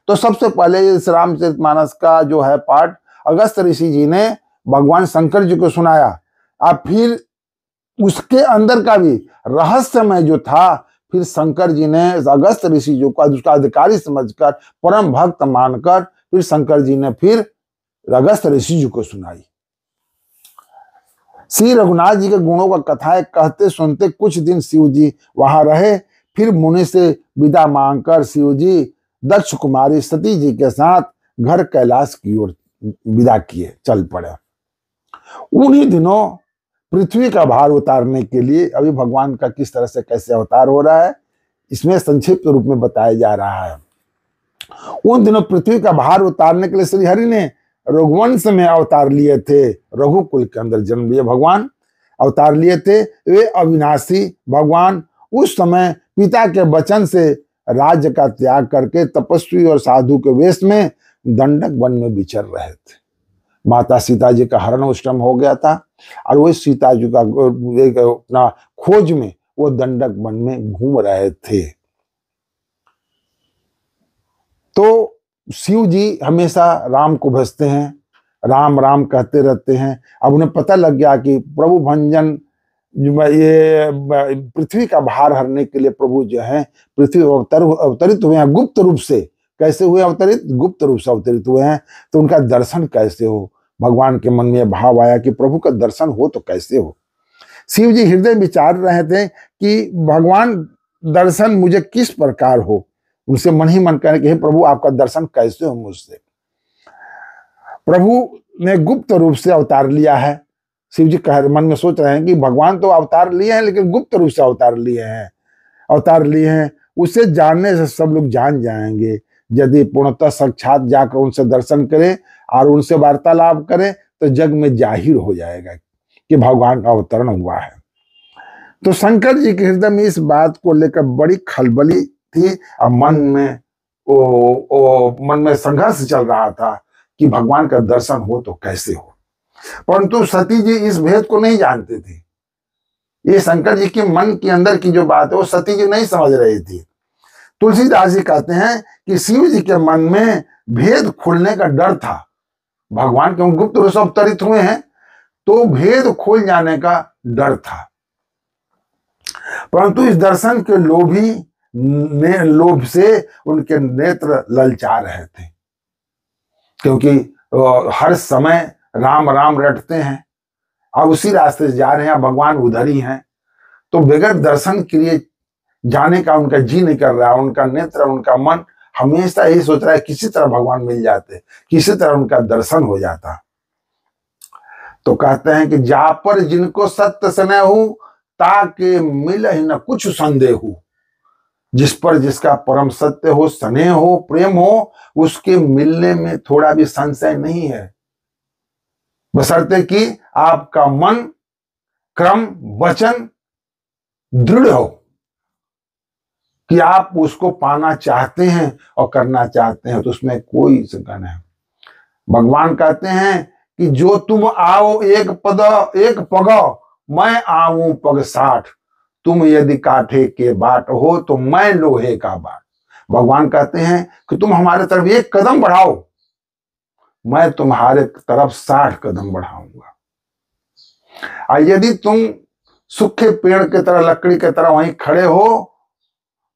तो सबसे पहले इस रामचरितमानस का जो है पाठ अगस्त ऋषि जी ने भगवान शंकर जी को सुनाया, और फिर उसके अंदर का भी रहस्यमय जो था, फिर शंकर जी ने अगस्त ऋषि जी को उसका अधिकारी समझकर, परम भक्त मानकर, फिर शंकर जी ने फिर अगस्त ऋषि जी को सुनाई। श्री रघुनाथ जी के गुणों का कथाएं कहते सुनते कुछ दिन शिव जी वहां रहे। फिर मुनि से विदा मांगकर शिव जी दक्ष कुमारी सती जी के साथ घर कैलाश की ओर विदा किए, चल पड़े। उन्हीं दिनों पृथ्वी का भार उतारने के लिए, अभी भगवान का किस तरह से कैसे अवतार हो रहा है इसमें संक्षिप्त रूप में बताया जा रहा है। उन दिनों पृथ्वी का भार उतारने के लिए श्री हरि ने रघुवंश में अवतार लिए थे। रघुकुल के अंदर जन्म लिए भगवान अवतार लिए थे। वे अविनाशी भगवान उस समय पिता के वचन से राज्य का त्याग करके तपस्वी और साधु के वेश में दंडक वन में विचर रहे थे। माता सीता जी का हरण उस टाइम हो गया था और वही सीता जी का एक अपना खोज में वो दंडक वन में घूम रहे थे। तो शिव जी हमेशा राम को भजते हैं, राम राम कहते रहते हैं। अब उन्हें पता लग गया कि प्रभु भंजन, ये पृथ्वी का भार हरने के लिए प्रभु जो है पृथ्वी अवतरित हुए हैं। गुप्त रूप से कैसे हुए अवतरित? गुप्त रूप से अवतरित हुए हैं। तो उनका दर्शन कैसे हो? भगवान के मन में भाव आया कि प्रभु का दर्शन हो तो कैसे हो। शिव जी हृदय विचार रहे थे कि भगवान दर्शन मुझे किस प्रकार हो। उनसे मन ही मन कहें कि हे प्रभु आपका दर्शन कैसे हो मुझसे। प्रभु ने गुप्त रूप से अवतार लिया है। शिव जी कह मन में सोच रहे हैं कि भगवान तो अवतार लिए हैं लेकिन गुप्त रूप से अवतार लिए हैं। उसे जानने से सब लोग जान जाएंगे। यदि पूर्णतः साक्षात जाकर उनसे दर्शन करें और उनसे वार्तालाप करें तो जग में जाहिर हो जाएगा कि भगवान का अवतरण हुआ है। तो शंकर जी के हृदय में इस बात को लेकर बड़ी खलबली थी और मन में संघर्ष चल रहा था कि भगवान का दर्शन हो तो कैसे हो। परंतु सती जी इस भेद को नहीं जानते थे। ये शंकर जी के मन के अंदर की जो बात है वो सती जी नहीं समझ रही थी। तुलसीदास जी कहते हैं कि शिव जी के मन में भेद खुलने का डर था। भगवान क्यों गुप्त रूप से अवतरित हुए हैं तो भेद खुल जाने का डर था। परंतु इस दर्शन के लोभ से उनके नेत्र ललचा रहे थे, क्योंकि हर समय राम राम रटते हैं। अब उसी रास्ते से जा रहे हैं, भगवान उधर ही हैं। तो बगैर दर्शन के लिए जाने का उनका जी नहीं कर रहा। उनका नेत्र, उनका मन हमेशा यही सोच रहा है किसी तरह भगवान मिल जाते, किसी तरह उनका दर्शन हो जाता। तो कहते हैं कि जा पर जिनको सत्य स्नेह हो ताके मिल ही न कुछ संदेह हो। जिस पर जिसका परम सत्य हो, स्नेह हो, प्रेम हो, उसके मिलने में थोड़ा भी संशय नहीं है, बशर्ते कि आपका मन, क्रम, वचन दृढ़ हो कि आप उसको पाना चाहते हैं और करना चाहते हैं, तो उसमें कोई शंका नहीं। भगवान कहते हैं कि जो तुम आओ एक पग मैं आऊं पग 60। तुम यदि काठे के बाट हो तो मैं लोहे का बाट। भगवान कहते हैं कि तुम हमारे तरफ एक कदम बढ़ाओ, मैं तुम्हारे तरफ 60 कदम बढ़ाऊंगा। और यदि तुम सूखे पेड़ की तरह, लकड़ी की तरह वहीं खड़े हो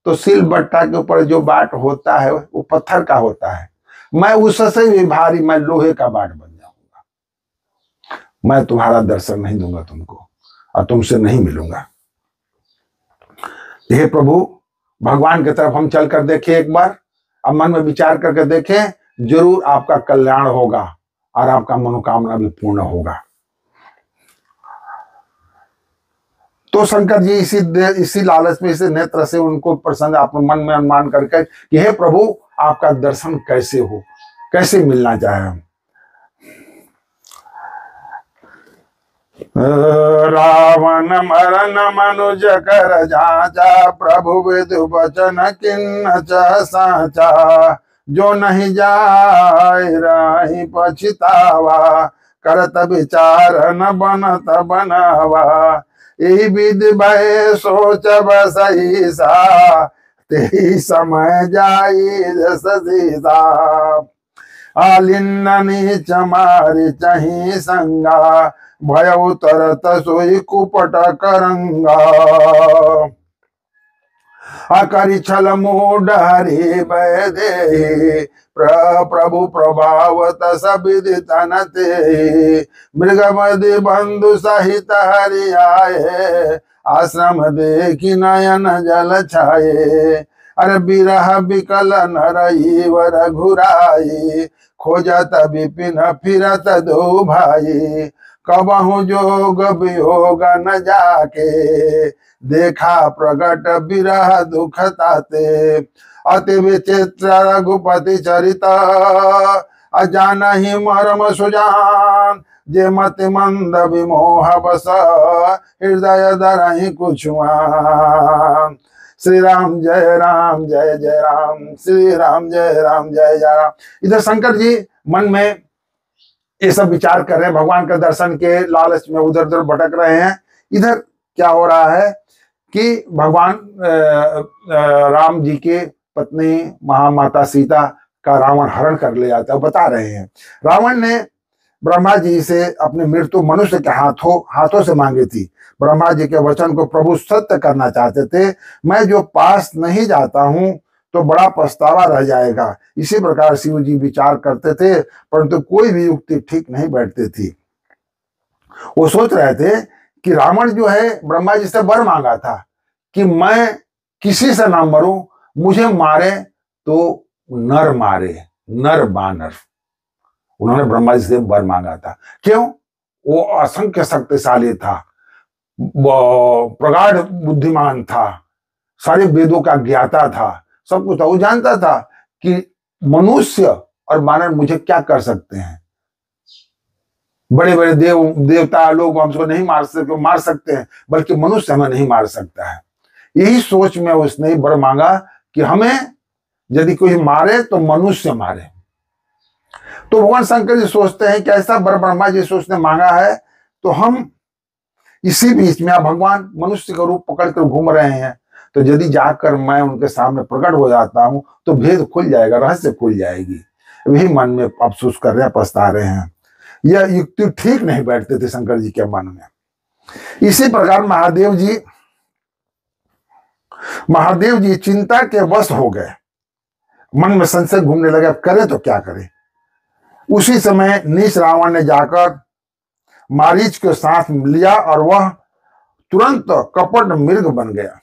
तो सिल बट्टा के ऊपर जो बाट होता है वो पत्थर का होता है। मैं उससे भी भारी, मैं लोहे का बाट बन जाऊंगा। मैं तुम्हारा दर्शन नहीं दूंगा तुमको और तुमसे नहीं मिलूंगा। हे प्रभु, भगवान की तरफ हम चल कर देखें एक बार, अब मन में विचार करके देखें, जरूर आपका कल्याण होगा और आपका मनोकामना भी पूर्ण होगा। तो शंकर जी इसी लालच में, इसी नेत्र से उनको प्रसन्न अपने मन में अनुमान करके कि हे प्रभु आपका दर्शन कैसे हो, कैसे मिलना चाहे। रावण मरण मनुज कर जाचा, प्रभु विदु वचन किन्न साचा। जो नहीं जाय राही पछतावा, करत विचार न बनत बनावा। यही विध भय सोच बसई सा, तेही समय जाई जस सीसा। आलिन्ननि चमारि चही संगा, भय उतरत सोई कुपट करंगा। अकरि छल मूड हरि भय दे, प्रभु प्रभावत सविदित न ते। मृगमदि बंधु सहित हरि आए, आश्रम देखी नयन जल छाए। अरे बिरह बिकल नरई वर घुराई, खोजत विपिन फिरत दो भाई। कबहु जोग वियोग न जाके, देखा प्रगट बिरह दुख ताते। अति विचित्र रघुपति चरित, अजान ही मर्म सुजान। जे मति मंद विमोह बस, हृदय धरहि कुछुआन। श्री राम जय राम जय जय राम, श्री राम जय राम जय जय राम। इधर शंकर जी मन में ये सब विचार कर रहे हैं, भगवान के दर्शन के लालच में उधर उधर भटक रहे हैं। इधर क्या हो रहा है कि भगवान राम जी के पत्नी महामाता सीता का रावण हरण कर ले जाता है। बता रहे हैं रावण ने ब्रह्मा जी से अपनी मृत्यु मनुष्य के हाथों से मांगी थी। ब्रह्मा जी के वचन को प्रभु सत्य करना चाहते थे। मैं जो पास नहीं जाता हूं तो बड़ा पछतावा रह जाएगा। इसी प्रकार शिव जी विचार करते थे, परंतु कोई भी युक्ति ठीक नहीं बैठती थी। वो सोच रहे थे कि रावण जो है ब्रह्मा जी से वर मांगा था कि मैं किसी से ना मरूं, मुझे मारे तो नर मारे, नर बानर। उन्होंने ब्रह्मा जी से वर मांगा था। क्यों? वो असंख्य शक्तिशाली था, प्रगाढ़ बुद्धिमान था, सारे वेदों का ज्ञाता था, सब कुछ था। वो जानता था कि मनुष्य और बानर मुझे क्या कर सकते हैं। बड़े बड़े देवता लोग हमको नहीं मार सकते हैं, बल्कि मनुष्य हमें नहीं मार सकता है। यही सोच में उसने वर मांगा कि हमें यदि कोई मारे तो मनुष्य मारे। तो भगवान शंकर जी सोचते हैं कि ऐसा वर ब्रह्मा जी से उसने मांगा है, तो हम इसी बीच में आप भगवान मनुष्य का रूप पकड़कर घूम रहे हैं, तो यदि जाकर मैं उनके सामने प्रकट हो जाता हूं तो भेद खुल जाएगा, रहस्य खुल जाएगी। वही मन में अफसोस कर रहे हैं, पछता रहे हैं। यह युक्ति ठीक नहीं बैठते थे शंकर जी के मन में। इसी प्रकार महादेव जी चिंता के वश हो गए। मन में संशय घूमने लगे, अब करे तो क्या करे। उसी समय नीच रावण ने जाकर मारीच के साथ लिया और वह तुरंत कपट मृग बन गया।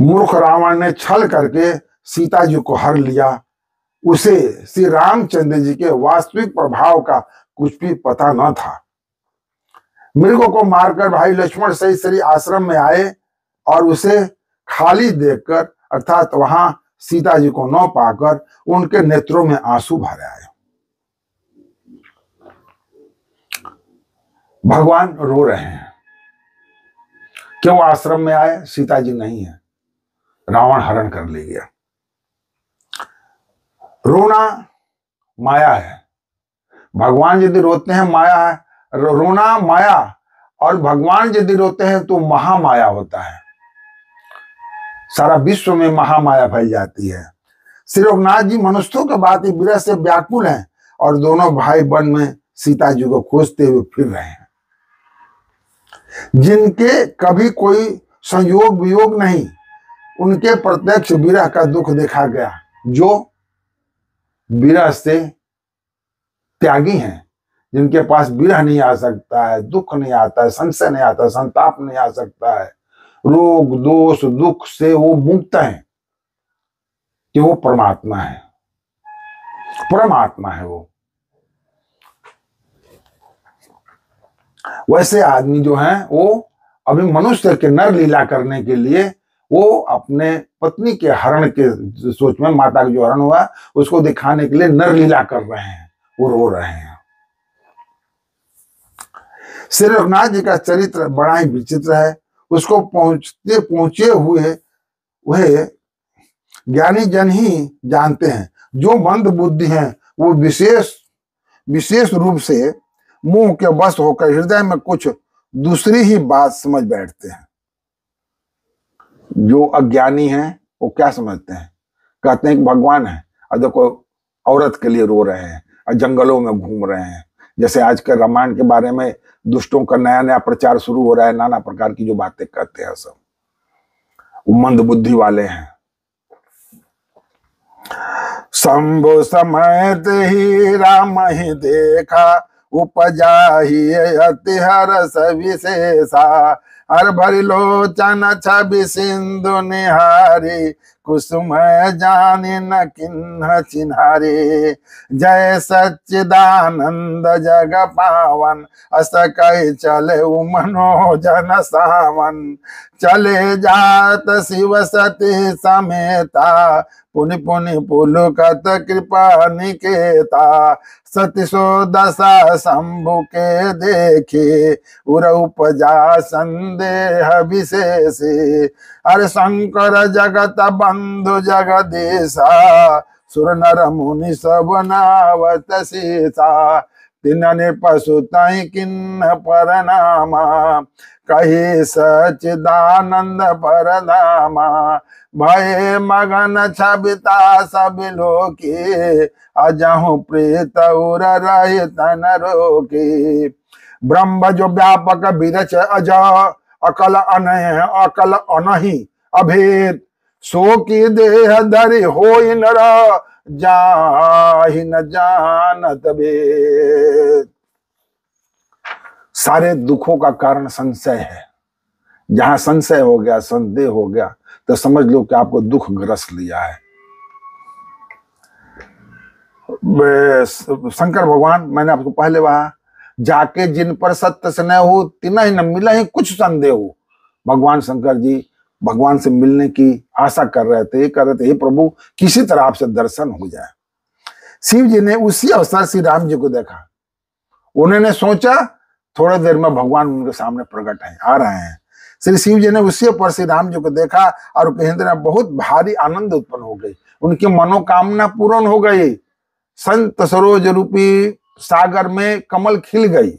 मूर्ख रावण ने छल करके सीता जी को हर लिया। उसे श्री रामचंद्र जी के वास्तविक प्रभाव का कुछ भी पता न था। मृगों को मारकर भाई लक्ष्मण सही श्री आश्रम में आए और उसे खाली देखकर, अर्थात वहां सीता जी को न पाकर उनके नेत्रों में आंसू भर आए। भगवान रो रहे हैं। क्यों? आश्रम में आए, सीता जी नहीं है, रावण हरण कर ले गया। रोना माया है। भगवान यदि रोते हैं माया है, रोना माया, और भगवान यदि रोते हैं तो महामाया होता है। सारा विश्व में महामाया फैल जाती है। श्री रघुनाथ जी मनुष्यों के बात विरह से व्याकुल हैं और दोनों भाई वन में सीता जी को खोजते हुए फिर रहे हैं। जिनके कभी कोई संयोग वियोग नहीं, उनके प्रत्यक्ष विरह का दुख देखा गया। जो विरह से त्यागी हैं, जिनके पास विरह नहीं आ सकता है, दुख नहीं आता है, संशय नहीं आता, संताप नहीं आ सकता है, रोग दोष दुख से वो मुक्त हैं, कि वो परमात्मा है, परमात्मा है वो। वैसे आदमी जो हैं वो अभी मनुष्य के नर लीला करने के लिए वो अपने पत्नी के हरण के सोच में, माता का जो हरण हुआ उसको दिखाने के लिए नर लीला कर रहे हैं, वो रो रहे हैं। श्री रघुनाथ जी का चरित्र बड़ा ही विचित्र है। उसको पहुंचे हुए वह ज्ञानी जन ही जानते हैं। जो मंद बुद्धि हैं वो विशेष रूप से मुंह के वश होकर हृदय में कुछ दूसरी ही बात समझ बैठते हैं। जो अज्ञानी हैं वो क्या समझते हैं? कहते हैं कि भगवान है, और देखो औरत के लिए रो रहे हैं और जंगलों में घूम रहे हैं। जैसे आज के रामायण के बारे में दुष्टों का नया नया प्रचार शुरू हो रहा है, नाना प्रकार की जो बातें कहते हैं, सब वो मंद बुद्धि वाले हैं। शंभु समेत ही राम ही देखा, उपजा ही अति हरस विशेषा। हर भरी लोचन छवि सिंधु निहारी, कुसुम जानी न किन्ह चिन्हारी। जय सच्चिदानंद जग पावन, अस कहि चले मनोजन सावन। चले जात शिव सती समेता, पुनि पुनि पुलकत कृपा निकेता। सती सो दशा शंभु के देखे, उर उपजा संदेह विशेषे। अरे शंकर जगत बंधु जगदीशा, सुर नर मुनि सब नावत सीसा। तिन्हनि पशु तहि किन्ह परनामा, कही सच्चिदानंद परधामा। भय मगन छबिता सब लोकी, अजहु प्रीत उर रहित न रोकी। ब्रह्म जो व्यापक विरच अज, अकल अनहि अभेद। सो की देह धरि होई नर, जाहि न जानत भेद। सारे दुखों का कारण संशय है। जहां संशय हो गया, संदेह हो गया, तो समझ लो कि आपको दुख ग्रस लिया है। शंकर भगवान, मैंने आपको पहले कहा, जाके जिन पर सत्य स्नेह हो तिना ही न मिला ही कुछ संदेह हो। भगवान शंकर जी भगवान से मिलने की आशा कर रहे थे, हे प्रभु किसी तरह आपसे दर्शन हो जाए। शिव जी ने उसी अवसर श्री राम जी को देखा। उन्होंने सोचा थोड़ी देर में भगवान उनके सामने प्रकट है, आ रहे हैं। श्री शिव जी ने उसी पर श्री राम जी को देखा और उनके हृदय में बहुत भारी आनंद उत्पन्न हो गई। उनकी मनोकामना पूर्ण हो गई। संत सरोज रूपी सागर में कमल खिल गई।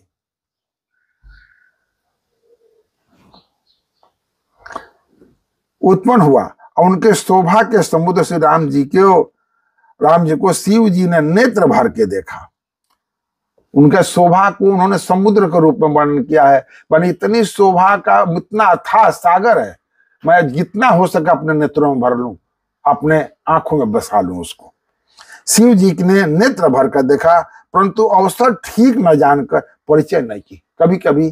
उत्पन्न हुआ और उनके शोभा के समुद्र से राम जी को शिव जी ने नेत्र भर के देखा। उनके शोभा को उन्होंने समुद्र के रूप में वर्णन किया है। पर इतनी शोभा का इतना अथाह सागर है, मैं जितना हो सके अपने नेत्रों में भर लूं, अपने आंखों में बसा लूं उसको। शिव जी ने नेत्र भर कर देखा, परंतु अवसर ठीक न जानकर परिचय नहीं की। कभी कभी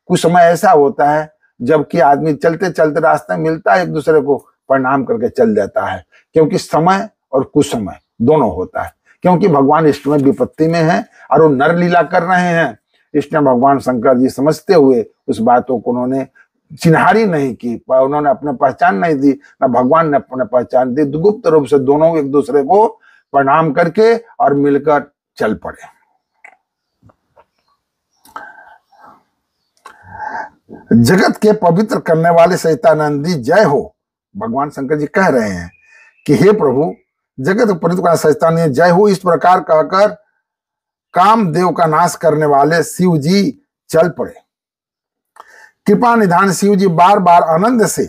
कुछ समय ऐसा होता है जबकि आदमी चलते चलते रास्ते में मिलता है, एक दूसरे को प्रणाम करके चल जाता है, क्योंकि समय और कुसमय दोनों होता है। क्योंकि भगवान इस समय विपत्ति में है और वो नर लीला कर रहे हैं, इसलिए भगवान शंकर जी समझते हुए उस बातों को उन्होंने चिन्हारी नहीं की, उन्होंने अपने पहचान नहीं दी, न भगवान ने अपने पहचान दी। गुप्त रूप से दोनों एक दूसरे को प्रणाम करके और मिलकर चल पड़े। जगत के पवित्र करने वाले सहितानंदी जय हो। भगवान शंकर जी कह रहे हैं कि हे प्रभु, जगत पवित्र करने सहितानंदी जय हो। इस प्रकार कहकर कामदेव का नाश करने वाले शिव जी चल पड़े। कृपा निधान शिव जी बार बार आनंद से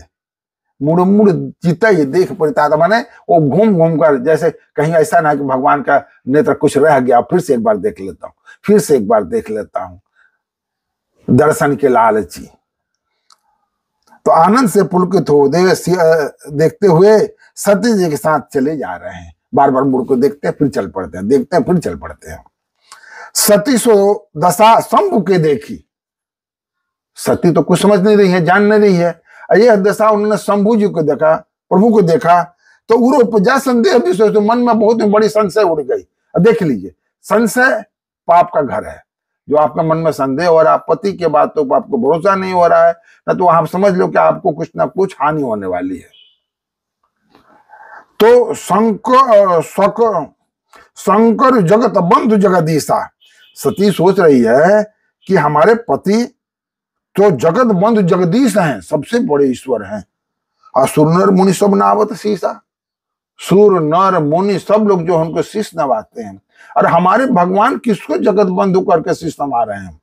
मुड़ मुड़ जीता ये देख पड़ता था। मैंने वो घूम घूम कर, जैसे कहीं ऐसा ना कि भगवान का नेत्र कुछ रह गया, फिर से एक बार देख लेता हूं, फिर से एक बार देख लेता हूं, दर्शन के लालची। तो आनंद से पुलकित हो देखते हुए सती जी के साथ चले जा रहे हैं। बार बार मुड़ को देखते हैं, फिर चल पड़ते हैं, देखते हैं, फिर चल पड़ते हैं। सती सो दशा शंभु के देखी। सती तो कुछ समझ नहीं रही है, जान नहीं रही है। यह दशा उन्होंने शंभु जी को देखा, प्रभु को देखा, तो उपजा संदेह भी सोचते, मन में बहुत बड़ी संशय उड़ गई। अब देख लीजिए, संशय पाप का घर है। जो आपके मन में संदेह हो रहा है, पति के बातों पर आपको भरोसा नहीं हो रहा है ना, तो आप समझ लो कि आपको कुछ ना कुछ हानि होने वाली है। तो शंकर जगत बंधु जगदीशा। सती सोच रही है कि हमारे पति तो जगत बंधु जगदीश हैं, सबसे बड़े ईश्वर हैं। असुर नर मुनि सब नावत शीशा। सुर नर मुनि सब लोग जो उनको शीश नवाते हैं, और हमारे भगवान किसको जगत बंधु करके शीश नवा रहे हैं,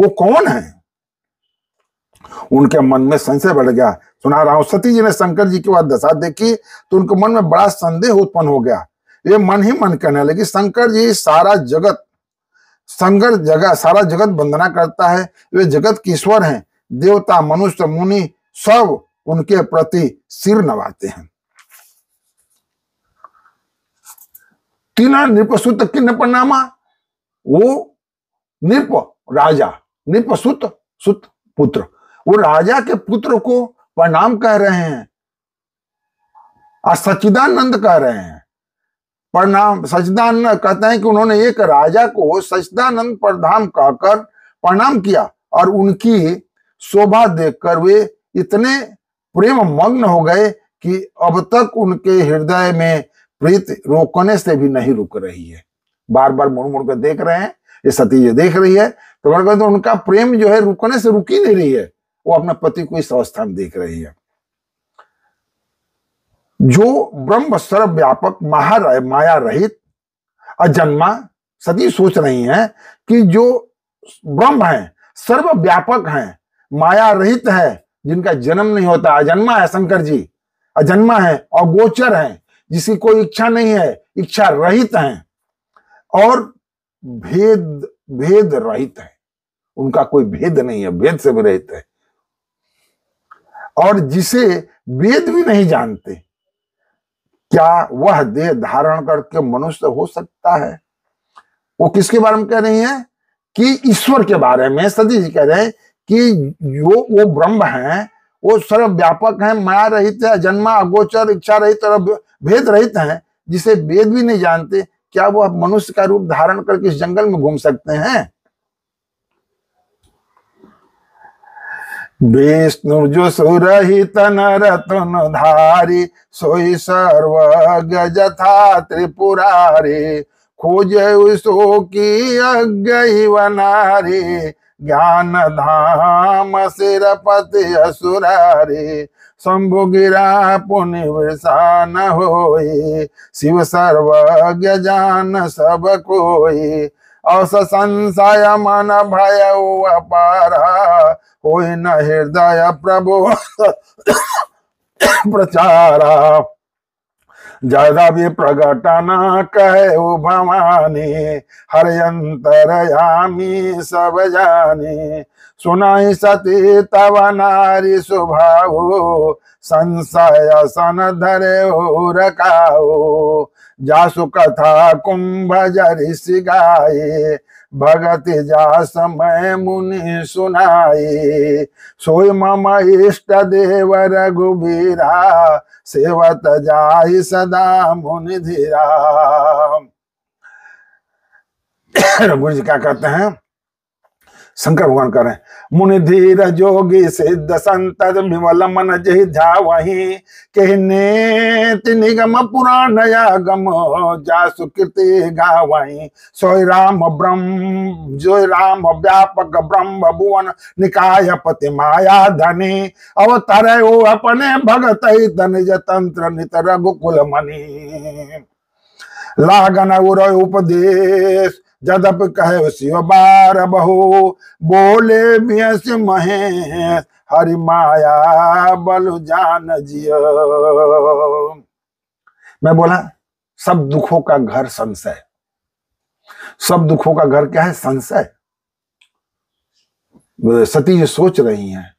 वो कौन है? उनके मन में संशय बढ़ गया। सुना रहा हूं, सती जी ने शंकर जी की बात दशा देखी तो उनके मन में बड़ा संदेह उत्पन्न हो गया। ये मन ही मन कहने लगे, शंकर जी सारा जगत वंदना करता है, वे जगत के ईश्वर हैं। देवता मनुष्य मुनि सब उनके प्रति सिर नवाते हैं। तीना नृपसुत किन्न प्रणामा। वो नृप राजा, नृपसुत सुत पुत्र, वो राजा के पुत्र को प्रणाम कह रहे हैं और सच्चिदानंद कह रहे हैं। प्रणाम सच्चिदानंद कहते हैं कि उन्होंने एक राजा को सच्चिदानंद प्रधान कहकर प्रणाम किया, और उनकी शोभा देखकर वे इतने प्रेम मग्न हो गए कि अब तक उनके हृदय में प्रीति रोकने से भी नहीं रुक रही है। बार बार मुड़ मुड़ कर देख रहे हैं, ये सती जी देख रही है, तो उनका प्रेम जो है रुकने से रुक ही नहीं रही है। वो अपने पति को इस अवस्था में देख रही है। जो ब्रह्म सर्वव्यापक माया रहित अजन्मा, सती सोच रही हैं कि जो ब्रह्म है, सर्वव्यापक हैं, माया रहित है, जिनका जन्म नहीं होता, अजन्मा है शंकर जी, अजन्मा है, अगोचर है, जिसकी कोई इच्छा नहीं है, इच्छा रहित हैं, और भेद रहित है। उनका कोई भेद नहीं है, भेद से भी रहित है, और जिसे वेद भी नहीं जानते। क्या वह देह धारण करके मनुष्य हो सकता है? वो किसके बारे में कह रही है? कि ईश्वर के बारे में सती जी कह रहे हैं कि जो वो ब्रह्म हैं, वो सर्वव्यापक है, माया रहित है, जन्मा अगोचर, इच्छा रहित और भेद रहित है, जिसे वेद भी नहीं जानते। क्या वो अब मनुष्य का रूप धारण करके इस जंगल में घूम सकते हैं? विष्णु जो सुरहित नर तन धारी, सोई सर्वज्ञ जथा त्रिपुरारी, खोजे सो की अज्ञ वनारी, ज्ञान धाम सिरपति असुरारी, शंभु गिरा पुनि वृषा न होई, शिव सर्वज्ञ जान सब कोई, अस संशय मन भय अपारा, होई न हृदय प्रभु प्रचारा, ज्यादा भी प्रगटन कहे भवानी, हर अंतरयामी सब जानी, सुनाई सती तव नारी स्वभाव, संशय सन धरे रखाओ, जासु कथा कुंभ ऋषि गाये, भगति जा समय मुनि सुनाई, सोई मम इष्ट देव रघुबीरा, सेवत जाहि सदा मुनि धीरा। गुरु जी क्या कहते हैं? शंकर भगवान कर रहे हैं, मुनि धीर जोगी सिद्ध संत विमल मन जहि ध्यावहि, कहने निगम पुराण यागम, जासु कीर्ति गावहि, सोई राम ब्रह्म जोई राम व्यापक ब्रह्म भुवन निकाय पति माया धनी, अवतार अपने भगत तनिज तंत्र नित रघुकुल मणि, लागन उर उपदेश जदप कहे शिव बार बहु, बोले बियस महेश हरि माया बल जान जिय। मैं बोला सब दुखों का घर संशय, सब दुखों का घर क्या है? संशय। सती जी सोच रही हैं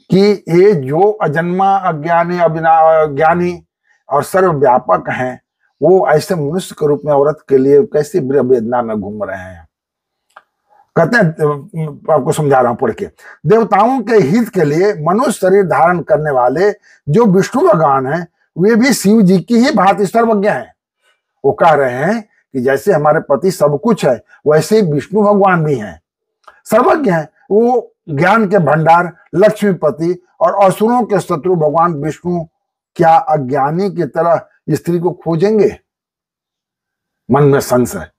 कि ये जो अजन्मा अज्ञानी अज्ञानी और सर्वव्यापक हैं, वो ऐसे मनुष्य के रूप में औरत के लिए कैसी वेदना में घूम रहे हैं। कहते हैं, आपको समझा रहा हूं पढ़ के, देवताओं के हित के लिए मनुष्य शरीर धारण करने वाले जो विष्णु भगवान हैं, वे भी शिव जी की ही भांति सर्वज्ञ हैं। वो कह रहे हैं कि जैसे हमारे पति सब कुछ है, वैसे विष्णु भगवान भी हैं, सर्वज्ञ हैं। वो ज्ञान के भंडार लक्ष्मीपति और असुरों के शत्रु भगवान विष्णु क्या अज्ञानी की तरह स्त्री को खोजेंगे? मन में संशय।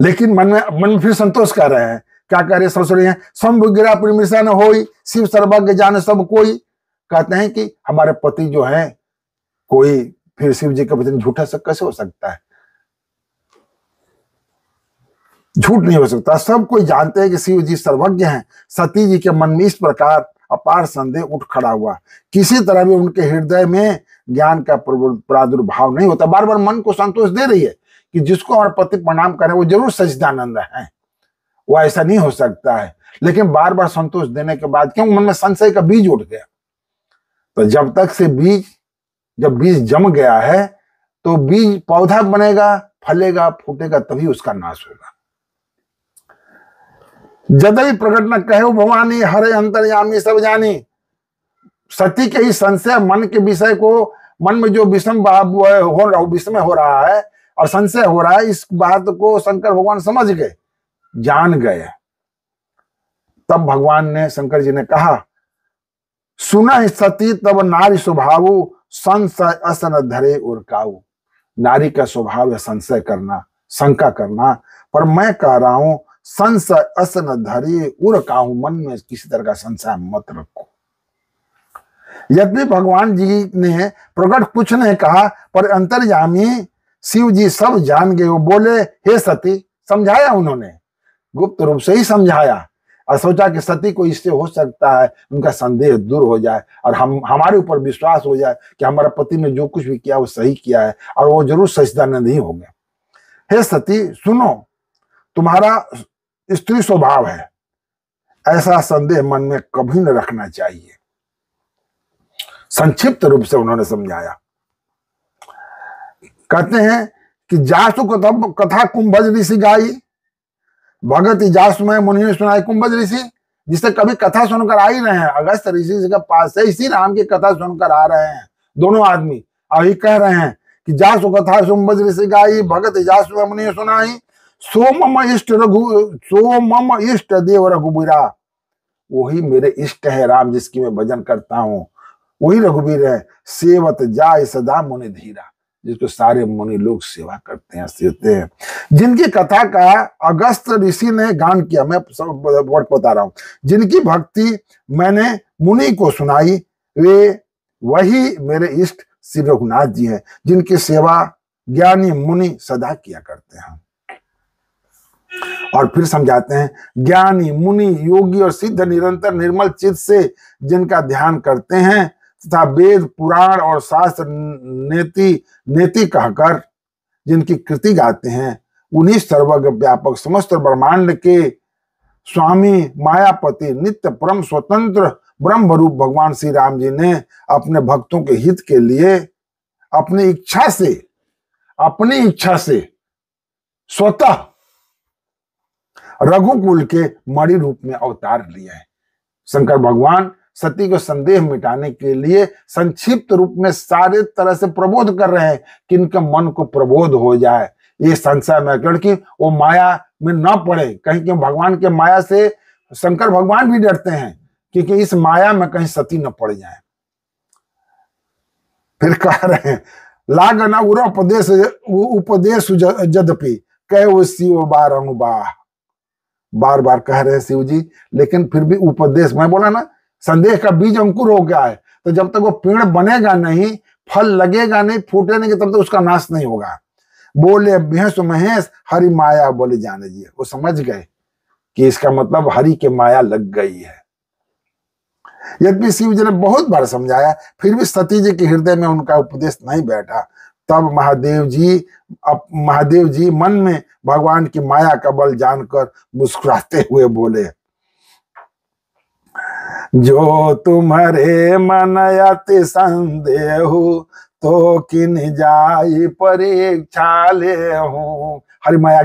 लेकिन मन में फिर संतोष कर रहे हैं। क्या कह रहे? सोच रहे हैं, शंभु गिरा पुनि न होई, शिव सर्वज्ञ जाने सब कोई। कहते हैं कि हमारे पति जो है, कोई फिर शिव जी का वचन झूठा कैसे हो सकता है? झूठ नहीं हो सकता। सब कोई जानते हैं कि शिव जी सर्वज्ञ हैं। सती जी के मन में इस प्रकार अपार संदेह उठ खड़ा हुआ। किसी तरह भी उनके हृदय में ज्ञान का प्रादुर्भाव नहीं होता। बार बार मन को संतोष दे रही है कि जिसको हमारे पति प्रणाम करें वो जरूर सच्चिदानंद है, वो ऐसा नहीं हो सकता है। लेकिन बार बार संतोष देने के बाद क्यों मन में संशय का बीज उठ गया। तो जब तक से जब बीज जम गया है तो बीज पौधा बनेगा, फलेगा, फूटेगा, तभी उसका नाश होगा। जदई प्रकट न कहे भवानी, हरे अंतर्यामी सब जानी। सती के ही संशय मन के विषय को, मन में जो विषमय हो रहा है और संशय हो रहा है, इस बात को शंकर भगवान समझ गए, जान गए। तब भगवान ने, शंकर जी ने कहा, सुना सती तब नारी स्वभाव, संशय असन धरे उरकाऊ। नारी का स्वभाव है संशय करना, शंका करना, पर मैं कह रहा हूं संशय असन धरे उरकाऊ। मन में किसी तरह का संशय मत रखो। यद्यपि भगवान जी ने प्रकट कुछ नहीं कहा, पर अंतर्यामी शिव जी सब जान गए। वो बोले, हे सती, समझाया उन्होंने, गुप्त रूप से ही समझाया और सोचा कि सती को इससे हो सकता है उनका संदेह दूर हो जाए और हमारे ऊपर विश्वास हो जाए कि हमारा पति ने जो कुछ भी किया वो सही किया है और वो जरूर सच्चिदानंद ही होंगे। हे सती सुनो, तुम्हारा स्त्री स्वभाव है, ऐसा संदेह मन में कभी न रखना चाहिए। संक्षिप्त रूप से उन्होंने समझाया। कहते हैं कि जासु कथा कुंभज ऋषि गाई, भगत इजासमय मुनि ने सुनाई। कुंभज ऋषि जिससे कभी कथा सुनकर आ ही रहे हैं, अगस्त ऋषि के पास से इसी राम की कथा सुनकर आ रहे हैं दोनों आदमी। अभी कह रहे हैं कि जासु कथा कुंभज ऋषि गाई, भगत इजासमय मुनि ने सुनाई। सो मम इष्ट देव रघुबीरा, वही मेरे इष्ट है राम जिसकी मैं भजन करता हूँ, वही रघुबीर है। सेवत जाय सदा मुनि धीरा, जिसको सारे मुनि लोग सेवा करते हैं, सेवते हैं। जिनकी कथा का अगस्त ऋषि ने गान किया, मैं वर्ड बता रहा हूं, जिनकी भक्ति मैंने मुनि को सुनाई, वे वही मेरे इष्ट श्री रघुनाथ जी हैं, जिनकी सेवा ज्ञानी मुनि सदा किया करते हैं। और फिर समझाते हैं, ज्ञानी मुनि योगी और सिद्ध निरंतर निर्मल चित्त से जिनका ध्यान करते हैं तथा वेद पुराण और शास्त्र नेति कहकर जिनकी कृति गाते हैं, उन्हीं सर्वज्ञ व्यापक समस्त ब्रह्मांड के स्वामी मायापति नित्य परम स्वतंत्र ब्रह्म रूप भगवान श्री राम जी ने अपने भक्तों के हित के लिए अपनी इच्छा से स्वतः रघुकुल के मणि रूप में अवतार लिया है। शंकर भगवान सती को संदेह मिटाने के लिए संक्षिप्त रूप में सारे तरह से प्रबोध कर रहे हैं कि इनके मन को प्रबोध हो जाए, ये संशय में, क्योंकि वो माया में न पड़े कहीं, क्यों भगवान के माया से शंकर भगवान भी डरते हैं क्योंकि इस माया में कहीं सती न पड़ जाए। फिर कह रहे हैं, लागना उरा उपदेश जदपि कह वो शिव बार अनुबाह, बार बार कह रहे हैं शिव जी, लेकिन फिर भी उपदेश, मैं बोला ना संदेह का बीज अंकुर हो गया है, तो जब तक वो पेड़ बनेगा नहीं, फल लगेगा नहीं, फूटे नहीं, तब तक उसका नाश नहीं होगा। बोले भैंस महेश हरि माया बोले जाने जी, वो समझ गए कि इसका मतलब हरि के माया लग गई है। यद्यपि शिव जी ने बहुत बार समझाया, फिर भी सती जी के हृदय में उनका उपदेश नहीं बैठा। तब महादेव जी मन में भगवान की माया का बल जानकर मुस्कुराते हुए बोले, जो तुम्हारे मन अति संदेह तो किन जाई परीक्षा ले हूं। हरि माया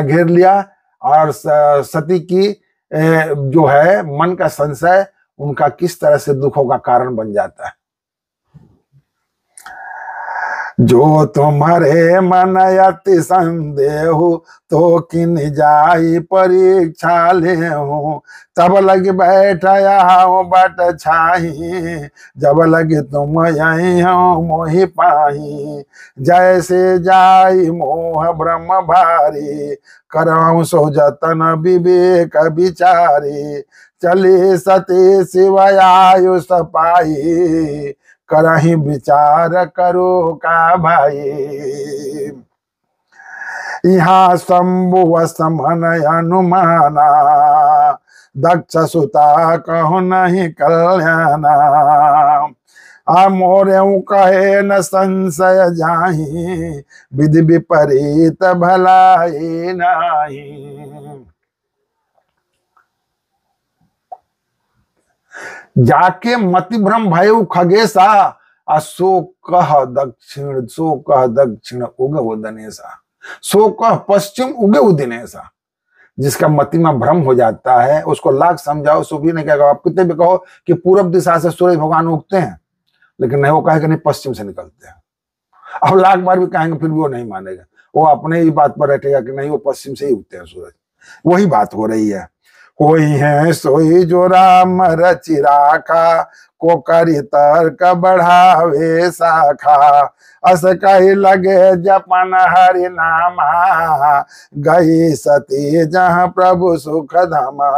घेर लिया और सती की जो है मन का संशय उनका किस तरह से दुखों का कारण बन जाता है। जो तुम्हारे मन अति संदेह तो किन जाई परीक्षा ले हूं, तब लग बैठया बट छाही, जब लग तुम यही हो मोहि पाही, जैसे जाई मोह ब्रह्म भारी, करऊं सो जतन विवेक विचारी, चले सती शिवयायुष पाई, करही विचार करो का भाई। यहाँ शंभु समन अनुमाना, दक्ष सुता कहो नहीं कल्याणा, मोरे कहे न संशय जाही, विधि विपरीत भलाई नहीं। जाके मति भ्रम भयउ खगेशा, सो कह दक्षिण उगे उदनेसा, सो कह पश्चिम उगे उदिनेसा। जिसका मति में भ्रम हो जाता है उसको लाख समझाओ सो भी नहीं कहेगा। आप कितने भी कहो कि पूर्व दिशा से सूरज भगवान उगते हैं, लेकिन नहीं, वो कहेगा नहीं पश्चिम से निकलते हैं। अब लाख बार भी कहेंगे फिर भी वो नहीं मानेगा, वो अपने ही बात पर बैठेगा कि नहीं वो पश्चिम से ही उगते हैं सूरज। वही बात हो रही है। कोई है सोई जो राम रचि राखा, को करी तर्क बढ़ावे शाखा, अस कही लगे जपन हरि नामा, गई सती जहाँ प्रभु सुख धामा।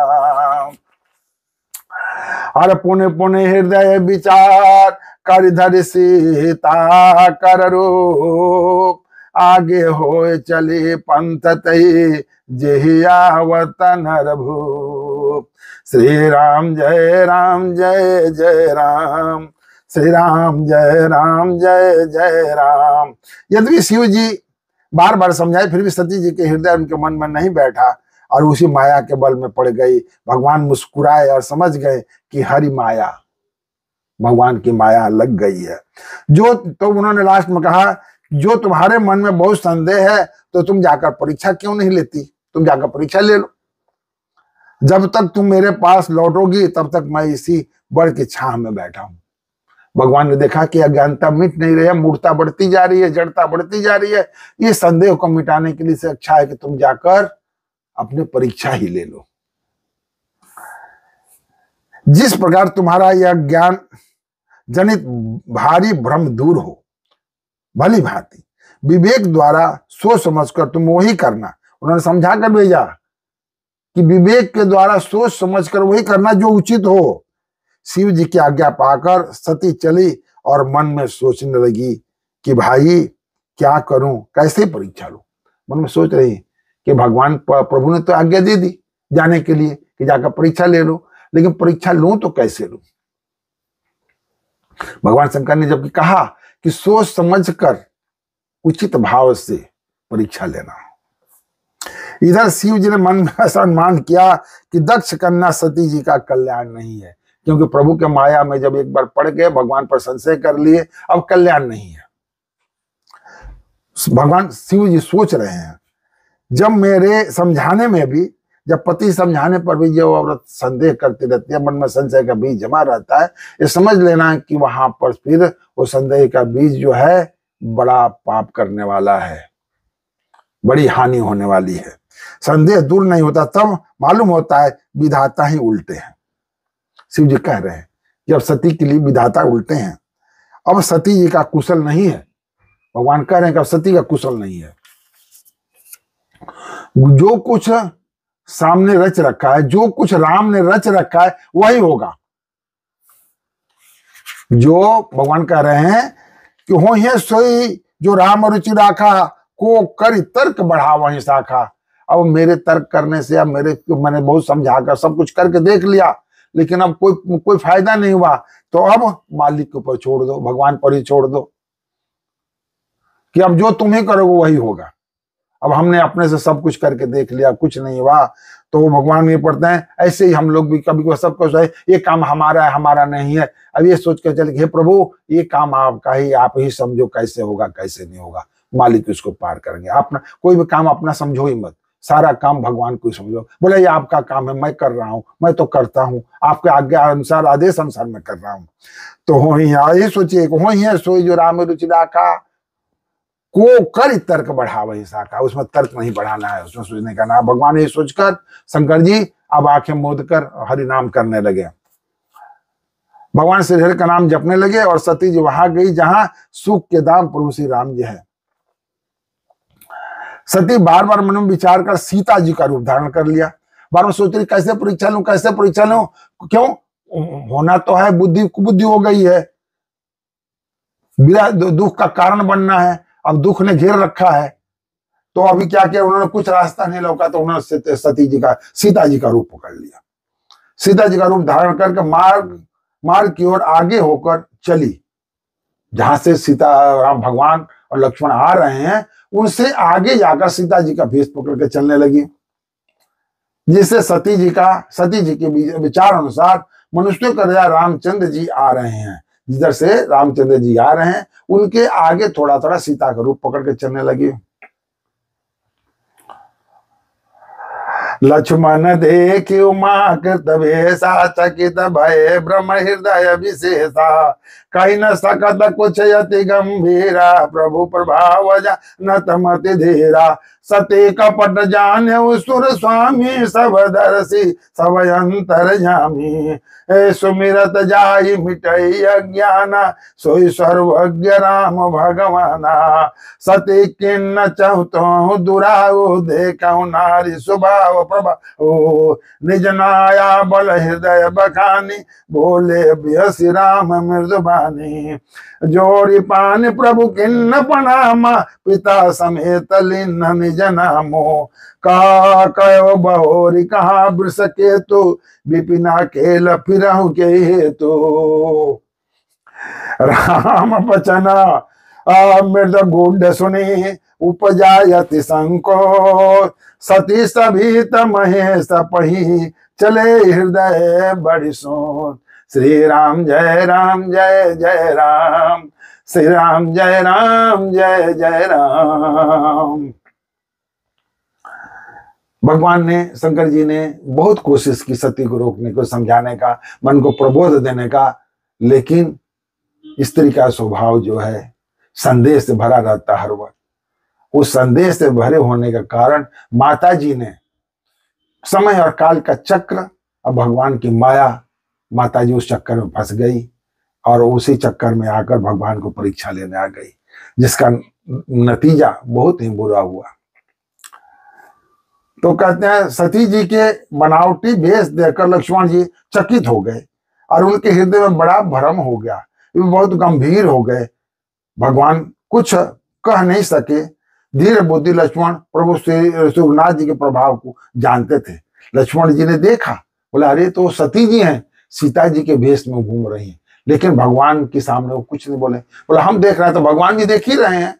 और पुण्य पुण्य हृदय विचार कर धरि सीता कर रूप, आगे हो चले पंथ तई जेहियावतन भूप। श्री राम जय राम जय जय राम, श्री राम जय राम जय जय राम। यद्यपि शिव जी बार बार समझाए फिर भी सती जी के हृदय उनके मन में नहीं बैठा और उसी माया के बल में पड़ गई। भगवान मुस्कुराए और समझ गए कि हरि माया, भगवान की माया लग गई है। जो तो उन्होंने लास्ट में कहा, जो तुम्हारे मन में बहुत संदेह है तो तुम जाकर परीक्षा क्यों नहीं लेती, तुम जाकर परीक्षा ले लो। जब तक तुम मेरे पास लौटोगी तब तक मैं इसी बड़ की छाह में बैठा हूं। भगवान ने देखा कि अज्ञानता मिट नहीं रही है, मूर्खता बढ़ती जा रही है, जड़ता बढ़ती जा रही है। ये संदेह को मिटाने के लिए से अच्छा है कि तुम जाकर अपनी परीक्षा ही ले लो। जिस प्रकार तुम्हारा यह ज्ञान जनित भारी भ्रम दूर हो, भली भांति विवेक द्वारा सोच समझकर तुम वही करना। उन्होंने समझा कर भेजा कि विवेक के द्वारा सोच समझकर वही करना जो उचित हो। शिव जी की आज्ञा पाकर सती चली और मन में सोचने लगी कि भाई क्या करूं, कैसे परीक्षा लूं। मन में सोच रही कि भगवान प्रभु ने तो आज्ञा दे दी जाने के लिए कि जाकर परीक्षा ले लो, लेकिन परीक्षा लूं तो कैसे लूं। भगवान शंकर ने जबकि कहा कि सोच समझकर उचित भाव से परीक्षा लेना। इधर शिव जी ने मन में ऐसा अनुमान किया कि दक्ष कन्या सती जी का कल्याण नहीं है, क्योंकि प्रभु के माया में जब एक बार पड़ गए, भगवान पर संशय कर लिए, अब कल्याण नहीं है। भगवान शिव जी सोच रहे हैं, जब मेरे समझाने में भी, जब पति समझाने पर भी जो औरत संदेह करती रहती है, मन में संशय का बीज जमा रहता है, ये समझ लेना कि वहां पर फिर वो संदेह का बीज जो है बड़ा पाप करने वाला है, बड़ी हानि होने वाली है। संदेह दूर नहीं होता तब मालूम होता है विधाता ही उल्टे हैं। शिव जी कह रहे हैं कि अब सती के लिए विधाता उल्टे हैं, अब सती जी का कुशल नहीं है। भगवान कह रहे हैं कि अब सती का कुशल नहीं है। जो कुछ सामने रच रखा है, जो कुछ राम ने रच रखा है वही होगा। जो भगवान कह रहे हैं कि हो ये सोई जो राम रुचि राखा, को कर तर्क बढ़ा वही शाखा। अब मेरे तर्क करने से, अब मैंने बहुत समझा कर सब कुछ करके देख लिया, लेकिन अब कोई फायदा नहीं हुआ, तो अब मालिक के ऊपर छोड़ दो, भगवान पर ही छोड़ दो कि अब जो तुम ही करोगे वही होगा। अब हमने अपने से सब कुछ करके देख लिया, कुछ नहीं हुआ, तो भगवान ये पढ़ते हैं। ऐसे ही हम लोग भी कभी कभी सब कुछ है, ये काम हमारा है, हमारा नहीं है। अब ये सोच कर चले, हे प्रभु ये काम आपका ही, आप ही समझो कैसे होगा कैसे नहीं होगा, मालिक उसको पार करेंगे। अपना कोई भी काम अपना समझो ही मत, सारा काम भगवान को समझो। बोले ये आपका काम है, मैं कर रहा हूं, मैं तो करता हूं, आपके आज्ञा अनुसार, आदेश अनुसार मैं कर रहा हूं। तो हो ही ये सोचिए, हो ही है सोई जो राम रुचि राखा, को कर तर्क बढ़ा वही शाखा। उसमें तर्क नहीं बढ़ाना है, उसमें सोचने का ना। भगवान ये सोचकर शंकर जी अब आंखें मूंद कर हरि नाम करने लगे। भगवान श्री हरि का नाम जपने लगे और सती जी वहां गई जहां सुख के दाम प्रभु श्री राम जी है। सती बार बार मन में विचार कर सीता जी का रूप धारण कर लिया। बार बार सोच रही कैसे परीक्षा लूं, कैसे परीक्षा लूं, क्यों होना तो है, बुद्धि कुबुद्धि हो गई है, दुख का कारण बनना है, अब दुख ने घेर रखा है। तो अभी क्या किया उन्होंने, कुछ रास्ता नहीं लौका तो उन्होंने सीता जी का रूप पकड़ लिया। सीता जी का रूप धारण करके मार्ग की ओर आगे होकर चली, जहां से सीता राम भगवान और लक्ष्मण आ रहे हैं, उनसे आगे जाकर सीता जी का भेष पकड़ के चलने लगी। जिससे सती जी के विचार अनुसार मनुष्यों का राजा रामचंद्र जी आ रहे हैं, जिधर से रामचंद्र जी आ रहे हैं उनके आगे थोड़ा थोड़ा सीता का रूप पकड़ के चलने लगी। लक्ष्मण देख उमा कृत भेषा, चकित भय ब्रह्म हृदय विशेषा, कही न सकत कुछ यति गंभीरा, प्रभु प्रभाव जानत मति धीरा, सती कपट जाने सुर स्वामी, सब दर्शी सब अंतर्यामी, सुमिरत जाई मिटई अज्ञान, सोई सर्वज्ञ राम भगवाना, सती किन्न चहुतो दुराऊ, देखऊ नारी स्वभाव प्रभा, निज नाया बल हृदय बखानी, बोले बिहसी राम मृदुबानी, जोड़ी पानी प्रभु किन्न प्रणामा, पिता समेत लिन्न निज नामो, कहा कयो बहोरी कहा वृष केतु, विपिना केल फिरहु के हेतु, राम बचना मृद गुड सुनी, उपजायति संकोच, सती सभीत महेश पही, चले हृदय बड़ी सोच, श्री राम जय जय राम, श्री राम जय जय राम। भगवान ने, शंकर जी ने बहुत कोशिश की सती को रोकने को, समझाने का, मन को प्रबोध देने का, लेकिन स्त्री का स्वभाव जो है संदेश से भरा रहता हर वक्त। उस संदेश से भरे होने का कारण माता जी ने समय और काल का चक्र, अब भगवान की माया, माता जी उस चक्कर में फंस गई और उसी चक्कर में आकर भगवान को परीक्षा लेने आ गई, जिसका नतीजा बहुत ही बुरा हुआ। तो कहते हैं सती जी के बनावटी भेष देखकर लक्ष्मण जी चकित हो गए और उनके हृदय में बड़ा भ्रम हो गया, वे बहुत गंभीर हो गए। भगवान कुछ कह नहीं सके। धीर बुद्धि लक्ष्मण प्रभु श्री रघुनाथ जी के प्रभाव को जानते थे। लक्ष्मण जी ने देखा, बोला अरे तो सती जी हैं, सीता जी के भेष में घूम रही हैं, लेकिन भगवान के सामने वो कुछ नहीं बोले। बोला हम देख रहे हैं तो भगवान भी देख ही रहे हैं,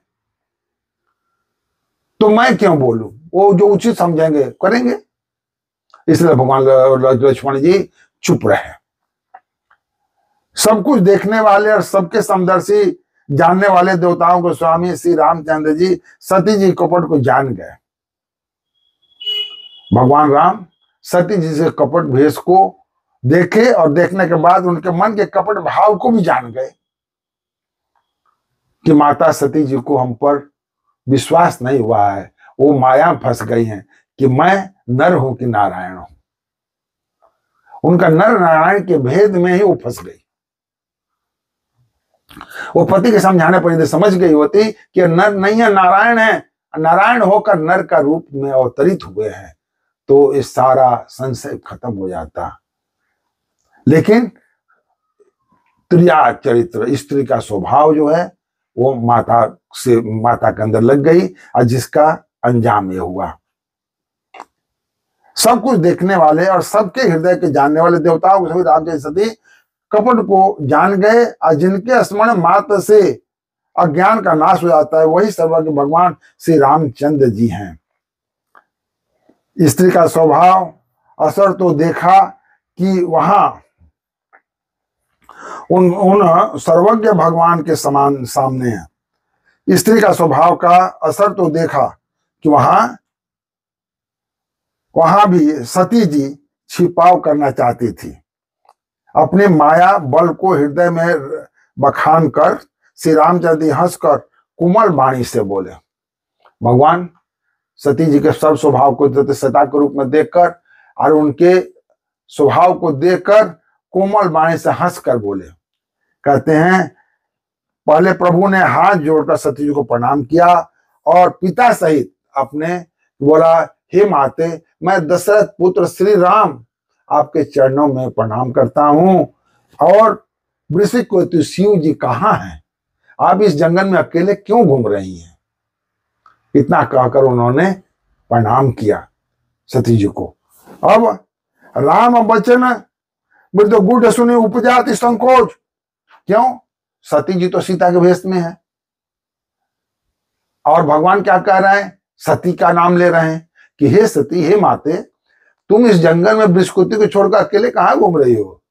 तो मैं क्यों बोलूं, वो जो उचित समझेंगे करेंगे। इसलिए भगवान लक्ष्मण जी चुप रहे। सब कुछ देखने वाले और सबके समदर्शी जानने वाले देवताओं के स्वामी श्री रामचंद्र जी सती जी कपट को जान गए। भगवान राम सती जी से कपट भेष को देखे और देखने के बाद उनके मन के कपट भाव को भी जान गए कि माता सती जी को हम पर विश्वास नहीं हुआ है, वो माया फंस गई हैं कि मैं नर हूं कि नारायण हूं। उनका नर नारायण के भेद में ही वो फंस गई। वो पति के समझाने पर यदि समझ गई होती कि नर नहीं है, नारायण है, नारायण होकर नर का रूप में अवतरित हुए हैं, तो इस सारा संशय खत्म हो जाता। लेकिन त्रिया चरित्र, स्त्री का स्वभाव जो है वो माता के अंदर लग गई और जिसका अंजाम ये हुआ। सब कुछ देखने वाले और सबके हृदय के जानने वाले देवताओं के सभी रामचंद्र सती कपट को जान गए और जिनके स्मरण मात्र से अज्ञान का नाश हो जाता है, वही सर्वज्ञ भगवान श्री रामचंद्र जी हैं। स्त्री का स्वभाव असर तो देखा कि वहां उन सर्वज्ञ भगवान के समान सामने है। स्त्री का स्वभाव का असर तो देखा कि वहां भी सती जी छिपाव करना चाहती थी। अपने माया बल को हृदय में बखान कर श्री रामचंद्र जी हंसकर कोमल वाणी से बोले। भगवान सती जी के सब स्वभाव को सता के रूप में देखकर और उनके स्वभाव को देखकर कोमल वाणी से हंसकर बोले। कहते हैं पहले प्रभु ने हाथ जोड़कर सती जी को प्रणाम किया और पिता सहित अपने बोला, हे माते, मैं दशरथ पुत्र श्री राम आपके चरणों में प्रणाम करता हूं। और वृश्चिक को शिव जी कहाँ हैं, आप इस जंगल में अकेले क्यों घूम रही हैं। इतना कहकर उन्होंने प्रणाम किया सती जी को। अब राम वचन मृद गुड सुनी उपजाति संकोच। क्यों, सती जी तो सीता के भेष में है और भगवान क्या कह रहे हैं, सती का नाम ले रहे हैं कि हे सती, हे माते, तुम इस जंगल में बृहस्पति को छोड़कर अकेले कहां घूम रही हो।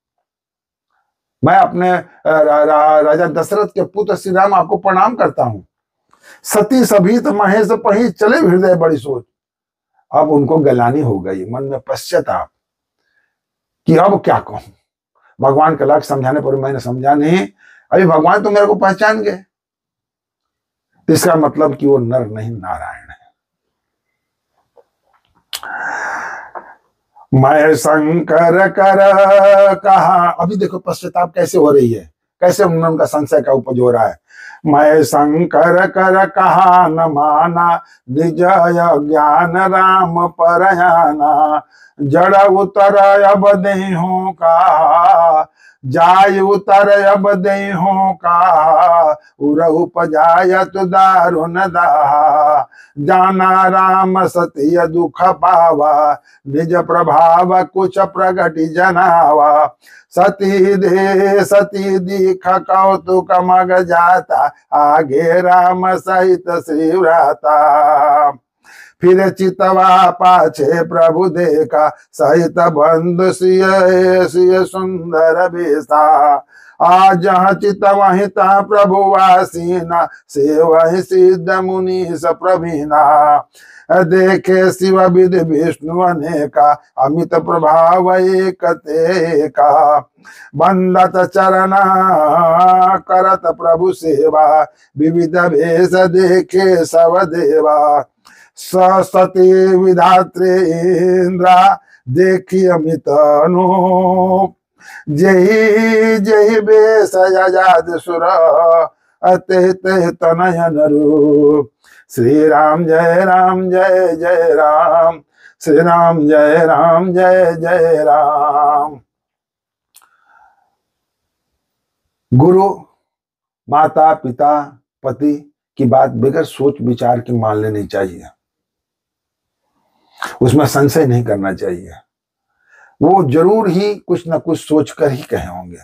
मैं अपने राजा दशरथ के पुत्र श्री राम आपको प्रणाम करता हूं। सती सभी तो महेश पही चले हृदय बड़ी सोच। अब उनको गलानी हो गई, मन में पश्चाताप कि अब क्या कहूं। भगवान का लाख समझाने पर मैंने समझा नहीं, अभी भगवान तो मेरे को पहचान गए, इसका मतलब कि वो नर नहीं नारायण है। मैं शंकर कर कहा, अभी देखो पश्चाताप कैसे हो रही है, कैसे उनका संशय का उपज हो रहा है। मैं शंकर कर कहा न माना, निज ज्ञान राम परयाना। जड़ उतर अब देहों का, जाय उतर अब देहों का। उरहु पजायत दारुण दाहा, जाना राम सत्य दुख पावा। निज प्रभाव कुछ प्रगट जनावा, सती दे सती दीख कौतुक मग जाता। आगे राम सहित श्री व्राता। फिर चितवा पाछे प्रभु देखा, सहित बंधु सिय सिय सुंदर बेसा। आ जहाँ चित वहीं तहाँ प्रभु वासीना, से वही सिद्ध मुनि प्रवीणा। देखे शिव विधि विष्णु अनेका, अमित प्रभाव एक तेका। बंदत चरणा करत प्रभु सेवा, विविध भेष देखे सब देवा। सती विधात्री इंद्रा, देखी अमित अनूप। जय जय बेस आजाद सुर, अते ते तनयन रूप। श्री राम जय जय राम, श्री राम जय जय राम। गुरु, माता, पिता, पति की बात बगैर सोच विचार के मान लेनी चाहिए, उसमें संशय नहीं करना चाहिए। वो जरूर ही कुछ न कुछ सोच कर ही कहे होंगे,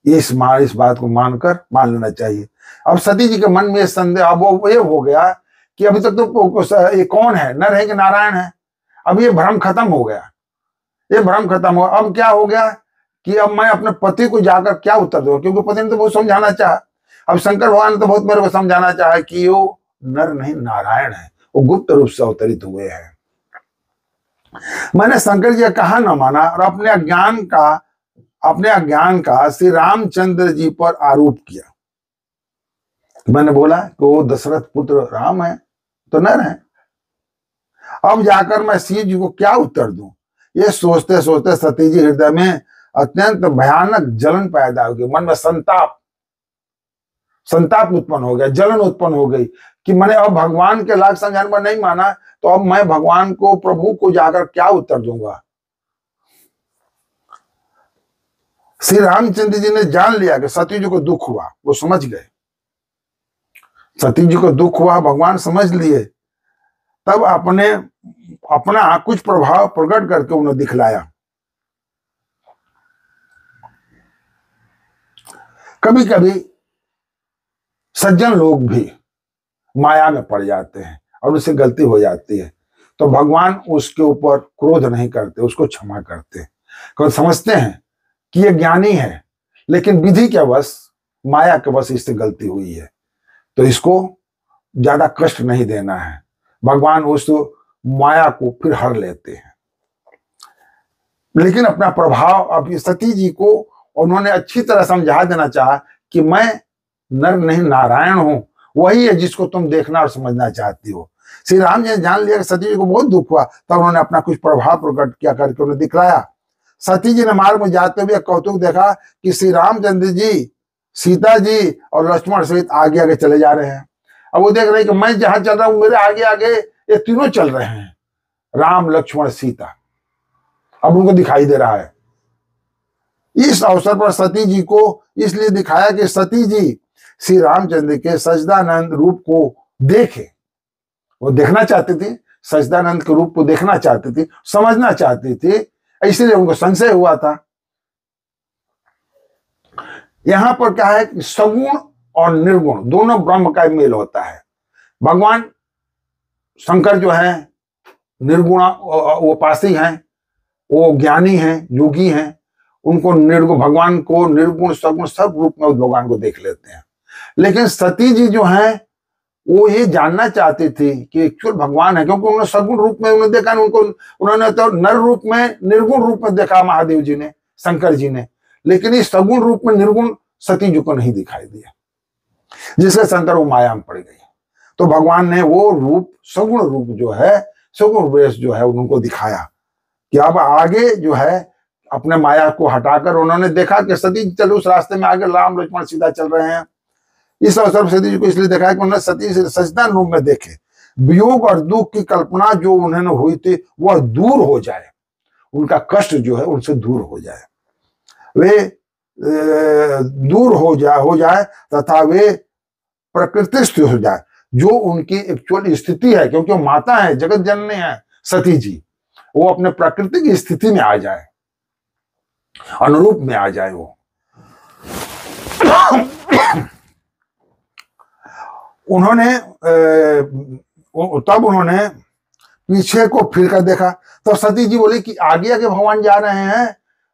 इस बात को मानकर मान लेना चाहिए। अब सती जी के मन में संदेह अब वो ये हो गया कि अभी तक तो ये कौन है, नर है कि नारायण है। अब ये भ्रम खत्म हो गया, ये भ्रम खत्म हो। अब क्या हो गया कि अब मैं अपने पति को जाकर क्या उत्तर दूं, क्योंकि पति ने तो बहुत समझाना चाहा। अब शंकर भगवान ने तो बहुत मेरे को समझाना चाहा कि वो नर नहीं नारायण है, वो गुप्त रूप से अवतरित हुए हैं। मैंने शंकर जी का कहा न माना और अपने अज्ञान का श्री रामचंद्र जी पर आरोप किया। मैंने बोला कि वो दशरथ पुत्र राम है तो नर है। अब जाकर मैं शिव जी को क्या उत्तर दूं, ये सोचते सोचते सती जी हृदय में अत्यंत भयानक जलन पैदा हो गई। मन में संताप उत्पन्न हो गया, जलन उत्पन्न हो गई कि मैंने अब भगवान के लाख समझाने पर नहीं माना, तो अब मैं भगवान को, प्रभु को जाकर क्या उत्तर दूंगा। श्री रामचंद्र जी ने जान लिया कि सती जी को दुख हुआ, वो समझ गए सती जी को दुख हुआ, भगवान समझ लिए। तब अपना कुछ प्रभाव प्रकट करके उन्हें दिखलाया। कभी कभी सज्जन लोग भी माया में पड़ जाते हैं और उससे गलती हो जाती है, तो भगवान उसके ऊपर क्रोध नहीं करते, उसको क्षमा करते हैं। क्योंकि समझते हैं कि ये ज्ञानी है, लेकिन विधि के वश, माया के वश इससे गलती हुई है, तो इसको ज्यादा कष्ट नहीं देना है। भगवान उस माया को फिर हर लेते हैं। लेकिन अपना प्रभाव अब सती जी को उन्होंने अच्छी तरह समझा देना चाहा कि मैं नर नहीं नारायण हूं, वही है जिसको तुम देखना और समझना चाहती हो। श्री राम जी ने जान लिया कि सती जी को बहुत दुख हुआ, तब उन्होंने अपना कुछ प्रभाव प्रकट किया करके उन्हें दिखलाया। सती जी ने मार्ग में जाते हुए कौतुक देखा कि श्री रामचंद्र जी, सीता जी और लक्ष्मण सहित आगे आगे चले जा रहे हैं। अब वो देख रहे हैं कि मैं जहां चल रहा हूं मेरे आगे आगे ये तीनों चल रहे हैं, राम लक्ष्मण सीता, अब उनको दिखाई दे रहा है। इस अवसर पर सती जी को इसलिए दिखाया कि सती जी श्री रामचंद्र के सजदानंद रूप को देखे, वो देखना चाहती थी, सजदानंद के रूप को देखना चाहती थी, समझना चाहती थी, इसलिए उनको संशय हुआ था। यहां पर क्या है कि सगुण और निर्गुण दोनों ब्रह्म का मेल होता है। भगवान शंकर जो है निर्गुण, वो पासी हैं, वो ज्ञानी हैं, योगी हैं, उनको निर्गुण, भगवान को निर्गुण सगुण सब रूप में भगवान को देख लेते हैं। लेकिन सती जी जो है वो ये जानना चाहती थी कि एक्चुअल भगवान है, क्योंकि उन्होंने सगुण रूप में उन्हें देखा, उन्होंने तो नर रूप में, निर्गुण रूप में देखा महादेव जी ने, शंकर जी ने, लेकिन इस सगुण रूप में निर्गुण सती जी को नहीं दिखाई दिया, जिससे शंकर वो माया में पड़ गई। तो भगवान ने वो रूप, सगुण रूप जो है, सगुण वेश जो है उनको दिखाया कि अब आगे जो है अपने माया को हटाकर उन्होंने देखा कि सती चलो उस रास्ते में आगे राम लक्ष्मण सीता चल रहे हैं। इस अवसर पर सती जी को इसलिए देखा कि उन्होंने सती से सजदान रूप में देखे, वियोग और दुख की कल्पना जो उन्होंने हुई थी वह दूर हो जाए, उनका कष्ट जो है उनसे दूर हो जाए, वे दूर हो जाए तथा वे प्रकृतिस्थ हो जाए, जो उनकी एक्चुअल स्थिति है, क्योंकि वो माता है, जगत जननी है सती जी, वो अपने प्राकृतिक स्थिति में आ जाए, अनुरूप में आ जाए। वो उन्होंने तब उन्होंने पीछे को फिर कर देखा तो सती जी बोली कि आगे आगे भगवान जा रहे हैं,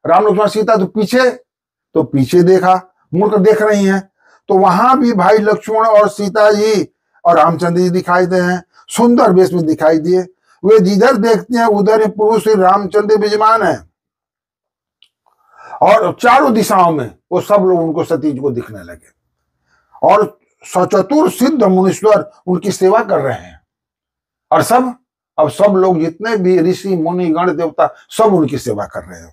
राम लक्ष्मण सीता तो पीछे, तो पीछे देखा, मुड़ कर देख रही हैं, तो वहां भी भाई लक्ष्मण और सीता जी और रामचंद्र जी दिखाई दे हैं, सुंदर वेश में दिखाई दिए। वे जिधर देखते हैं उधर ही प्रभु श्री रामचंद्र विजयमान है, और चारों दिशाओं में वो सब लोग उनको सती जी को दिखने लगे, और सचतुर सिद्ध मुनीश्वर उनकी सेवा कर रहे हैं, और अब सब लोग जितने भी ऋषि मुनि गण देवता सब उनकी सेवा कर रहे हैं।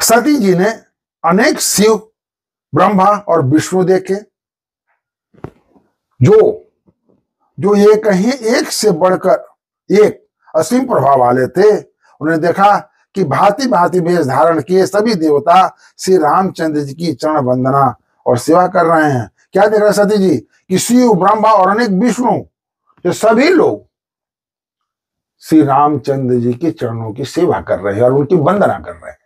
सती जी ने अनेक शिव, ब्रह्मा और विष्णु देखे, जो एक से बढ़कर एक असीम प्रभाव वाले थे। उन्होंने देखा कि भांति भांति वेश धारण किए सभी देवता श्री रामचंद्र जी की चरण वंदना और सेवा कर रहे हैं। क्या देख रहे सती जी कि शिव, ब्रह्मा और अनेक विष्णु, जो सभी लोग श्री रामचंद्र जी के चरणों की सेवा कर रहे हैं और उनकी वंदना कर रहे हैं।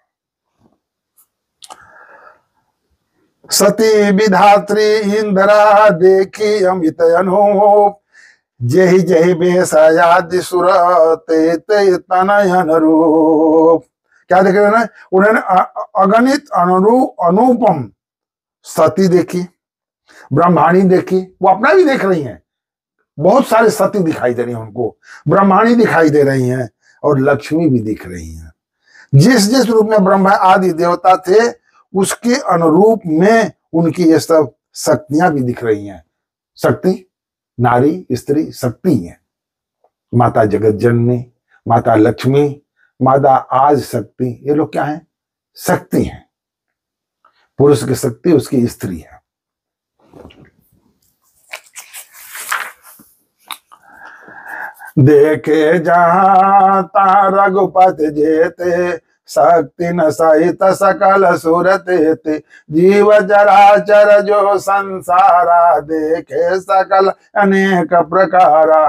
सती विधात्री इंद्रा देखी अमित अनूप, जही जही बेसयादि सुर ते ते तनयन रूप। क्या देख रहे हैं? उन्होंने अगणित अनुपम सती देखी, ब्रह्माणी देखी, वो अपना भी देख रही हैं, बहुत सारे सती दिखाई दे रही हैं उनको, ब्रह्माणी दिखाई दे रही हैं और लक्ष्मी भी दिख रही हैं। जिस जिस रूप में ब्रह्मा आदि देवता थे उसके अनुरूप में उनकी ये सब शक्तियां भी दिख रही हैं। शक्ति नारी स्त्री शक्ति है, माता जगत जननी, माता लक्ष्मी, माता आज शक्ति, ये लोग क्या है? शक्ति है। पुरुष की शक्ति उसकी स्त्री है। देखे जाता रघुपति जेते, शक्ति न सहित सकल सुरते, जीव चराचर जो संसारा, देखे सकल अनेक प्रकारा।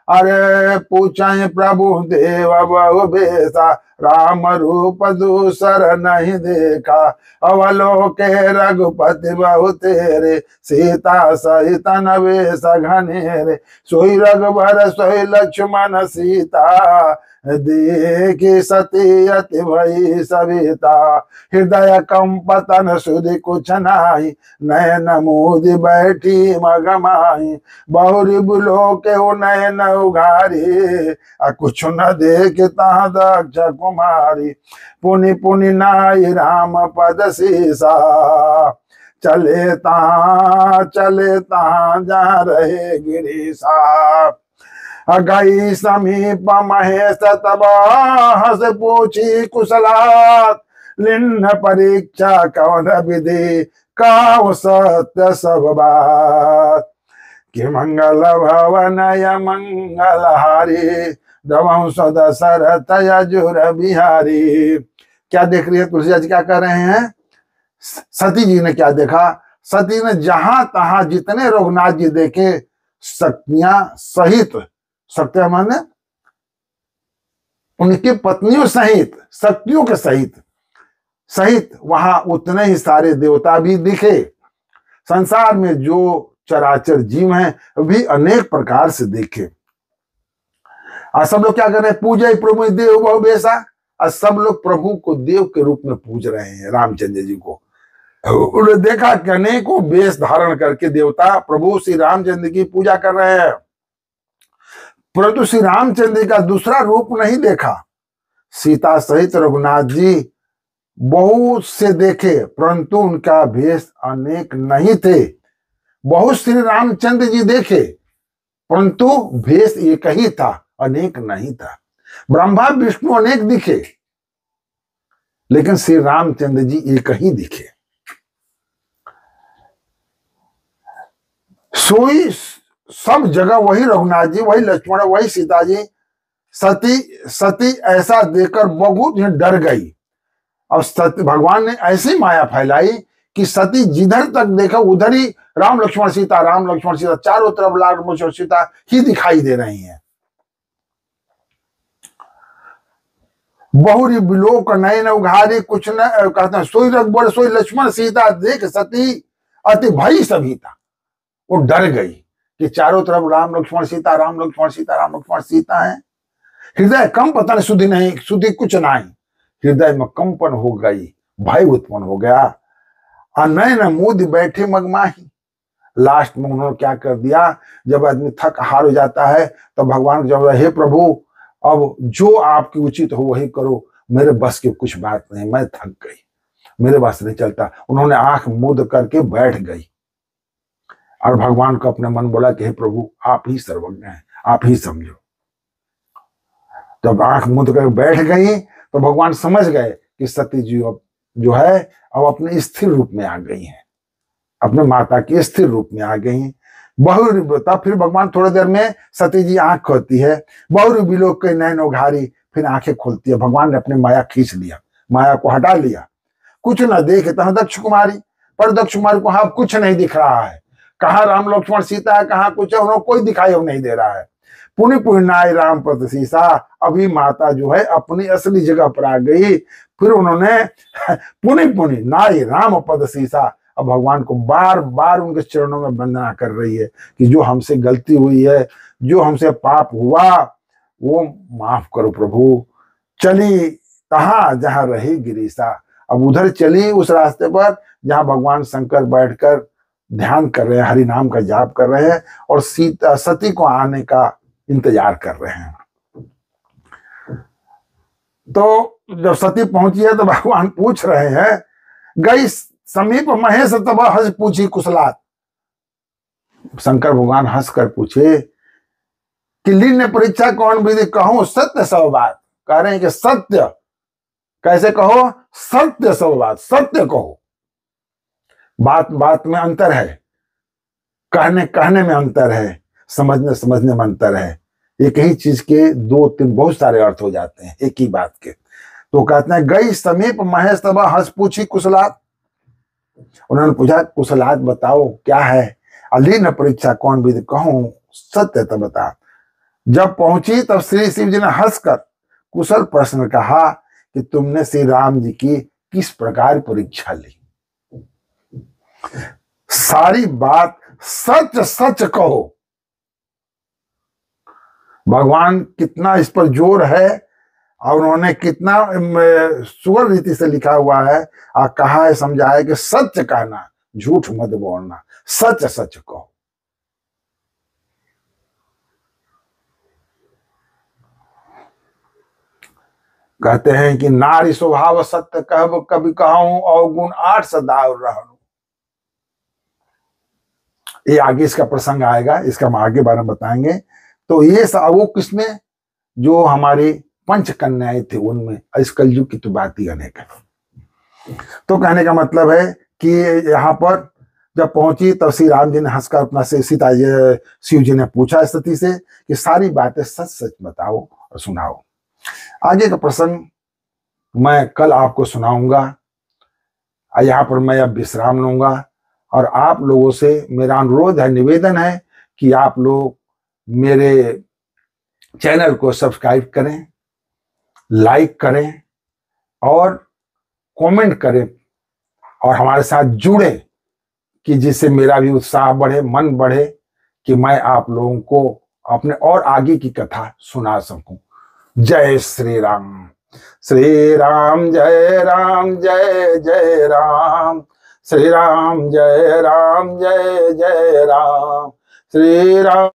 अरे पूछे प्रभु देव बहु बेसा, राम रूप दूसर नहीं देखा। अवलोके रघुपति बहु तेरे, सीता सहित नवेश घनेरे। सोई रघुबर सोई लक्ष्मण सीता, देखी सती अति भई सविता। हृदय कंपतन सुधि कुछ नाही, नयन मूदि बैठी मगमाई। बहुरी बुलो के नयन उघारी, कुछ न देखता दक्ष कुमारी। पुनि पुनि नाई राम पद सीसा, चले ता जा रहे गिरीसा। गई समीप महेश तब हस पूछी कुशलात, लिन्न परीक्षा कौन विधि काउ सत्य सब बात। कि मंगल भवनय मंगलहारी, दवंश दशरथ यजुर बिहारी। क्या देख रही है तुलसीदास जी? क्या कर रहे हैं? सती जी ने क्या देखा? सती ने जहां तहां जितने रघुनाथ जी देखे, शक्तियां सहित, सत्य माने उनकी पत्नियों सहित, शक्तियों के सहित वहां उतने ही सारे देवता भी दिखे। संसार में जो चराचर जीव हैं भी अनेक प्रकार से देखे। और सब लोग क्या कर रहे हैं? पूजा प्रभु देव बहु बेसा। और सब लोग प्रभु को देव के रूप में पूज रहे हैं, रामचंद्र जी को। उन्होंने देखा कि अनेकों वेश धारण करके देवता प्रभु श्री रामचंद्र की पूजा कर रहे हैं, परंतु श्री रामचंद्र का दूसरा रूप नहीं देखा। सीता सहित रघुनाथ जी बहुत से देखे, परंतु उनका भेष अनेक नहीं थे। बहुत श्री रामचंद्र जी देखे, परंतु भेष एक ही था, अनेक नहीं था। ब्रह्मा विष्णु अनेक दिखे, लेकिन श्री रामचंद्र जी एक ही दिखे। सोई सब जगह वही रघुनाथ जी, वही लक्ष्मण, वही सीता जी। सती ऐसा देखकर बहुत ही डर गई। और सती, भगवान ने ऐसी माया फैलाई कि सती जिधर तक देखा उधर ही राम लक्ष्मण सीता, राम लक्ष्मण सीता, चारों तरफ राम लक्ष्मण सीता ही दिखाई दे रही हैं। बहुरी बिलोक नयन उघारी, कुछ न कहते हैं सोई रघुबर सोई लक्ष्मण सीता, देख सती अति भई सभीता। वो डर गई कि चारों तरफ राम लक्ष्मण सीता, राम लक्ष्मण सीता, राम लक्ष्मण सीता है। हृदय कंपन सुधि नहीं, सुधि कुछ नहीं, हृदय में कंपन हो गई, भय उत्पन्न हो गया। नैन मूद बैठे मगमाही। लास्ट में उन्होंने क्या कर दिया, जब आदमी थक हार हो जाता है तो भगवान जब, हे प्रभु अब जो आपकी उचित हो वही करो, मेरे बस की कुछ बात नहीं, मैं थक गई, मेरे बस नहीं चलता। उन्होंने आंख मूंद करके बैठ गई और भगवान को अपने मन बोला कि हे प्रभु आप ही सर्वज्ञ हैं, आप ही समझो। जब आंख मूंद कर बैठ गई तो भगवान समझ गए कि सती जी अब जो है अब अपने स्थिर रूप में आ गई हैं, अपने माता के स्थिर रूप में आ गई। बहु तब फिर भगवान थोड़ी देर में सती जी आंख खोलती है, बहु बिलोक के नैन उघारी, फिर आंखें खोलती है। भगवान ने अपने माया खींच लिया, माया को हटा लिया। कुछ न देखे तह दक्ष कुमारी, पर दक्ष कुमारी को हाँ कुछ नहीं दिख रहा है, कहाँ राम लक्ष्मण सीता है, कहाँ कुछ है, उन्होंने कोई दिखाई नहीं दे रहा है। पुण्य पुण्याय राम पद सीसा, अभी माता जो है अपनी असली जगह पर आ गई। फिर उन्होंने पुण्य पुण्य नाय राम पद सीसा, अब भगवान को बार बार उनके चरणों में वंदना कर रही है कि जो हमसे गलती हुई है, जो हमसे पाप हुआ वो माफ करो प्रभु। चली तहां जहां रही गिरीसा, अब उधर चली उस रास्ते पर जहां भगवान शंकर बैठकर ध्यान कर रहे हैं, हरि नाम का जाप कर रहे हैं और सीता सती को आने का इंतजार कर रहे हैं। तो जब सती पहुंची है तो भगवान पूछ रहे हैं, गई समीप महेश तब हंस पूछी कुशलात। शंकर भगवान हंस कर पूछे कि लीन ने परीक्षा कौन विधि, कहूं सत्य सब बात। कह रहे हैं कि सत्य कैसे कहो, सत्य सब बात, सत्य कहो। बात बात में अंतर है, कहने कहने में अंतर है, समझने समझने में अंतर है। एक ही चीज के दो तीन बहुत सारे अर्थ हो जाते हैं एक ही बात के। तो कहते हैं गई समीप महेश तब हंस पूछी कुशलात। उन्होंने पूछा कुशलात बताओ क्या है, अलीन परीक्षा कौन विधि, कहूं सत्य तब बता। जब पहुंची तब श्री शिव जी ने हंसकर कुशल प्रश्न कहा कि तुमने श्री राम जी की किस प्रकार परीक्षा ली, सारी बात सच सच कहो। भगवान कितना इस पर जोर है और उन्होंने कितना सुगर रीति से लिखा हुआ है और कहा है, समझा है कि सत्य कहना, झूठ मत बोलना, सच सच कहो। कहते हैं कि नारी स्वभाव सत्य कह कभी कहूं और गुण 8 सदा रहूं। ये आगे इसका प्रसंग आएगा, इसका हम आगे बारे में बताएंगे। तो ये वो किसमें, जो हमारी पंच कन्याएं थी उनमें, इस कलयुग की तो बात ही अनेक है। तो कहने का मतलब है कि यहाँ पर जब पहुंची तब श्री राम जी ने हंसकर अपना से सीता जी शिव जी ने पूछा सती से कि सारी बातें सच सच बताओ और सुनाओ। आगे का प्रसंग मैं कल आपको सुनाऊंगा। यहाँ पर मैं अब विश्राम लूंगा और आप लोगों से मेरा अनुरोध है, निवेदन है कि आप लोग मेरे चैनल को सब्सक्राइब करें, लाइक करें और कमेंट करें और हमारे साथ जुड़े, कि जिससे मेरा भी उत्साह बढ़े, मन बढ़े कि मैं आप लोगों को अपने और आगे की कथा सुना सकूं। जय श्री राम। श्री राम जय राम जय जय राम, श्री राम जय राम जय जय राम, श्री राम।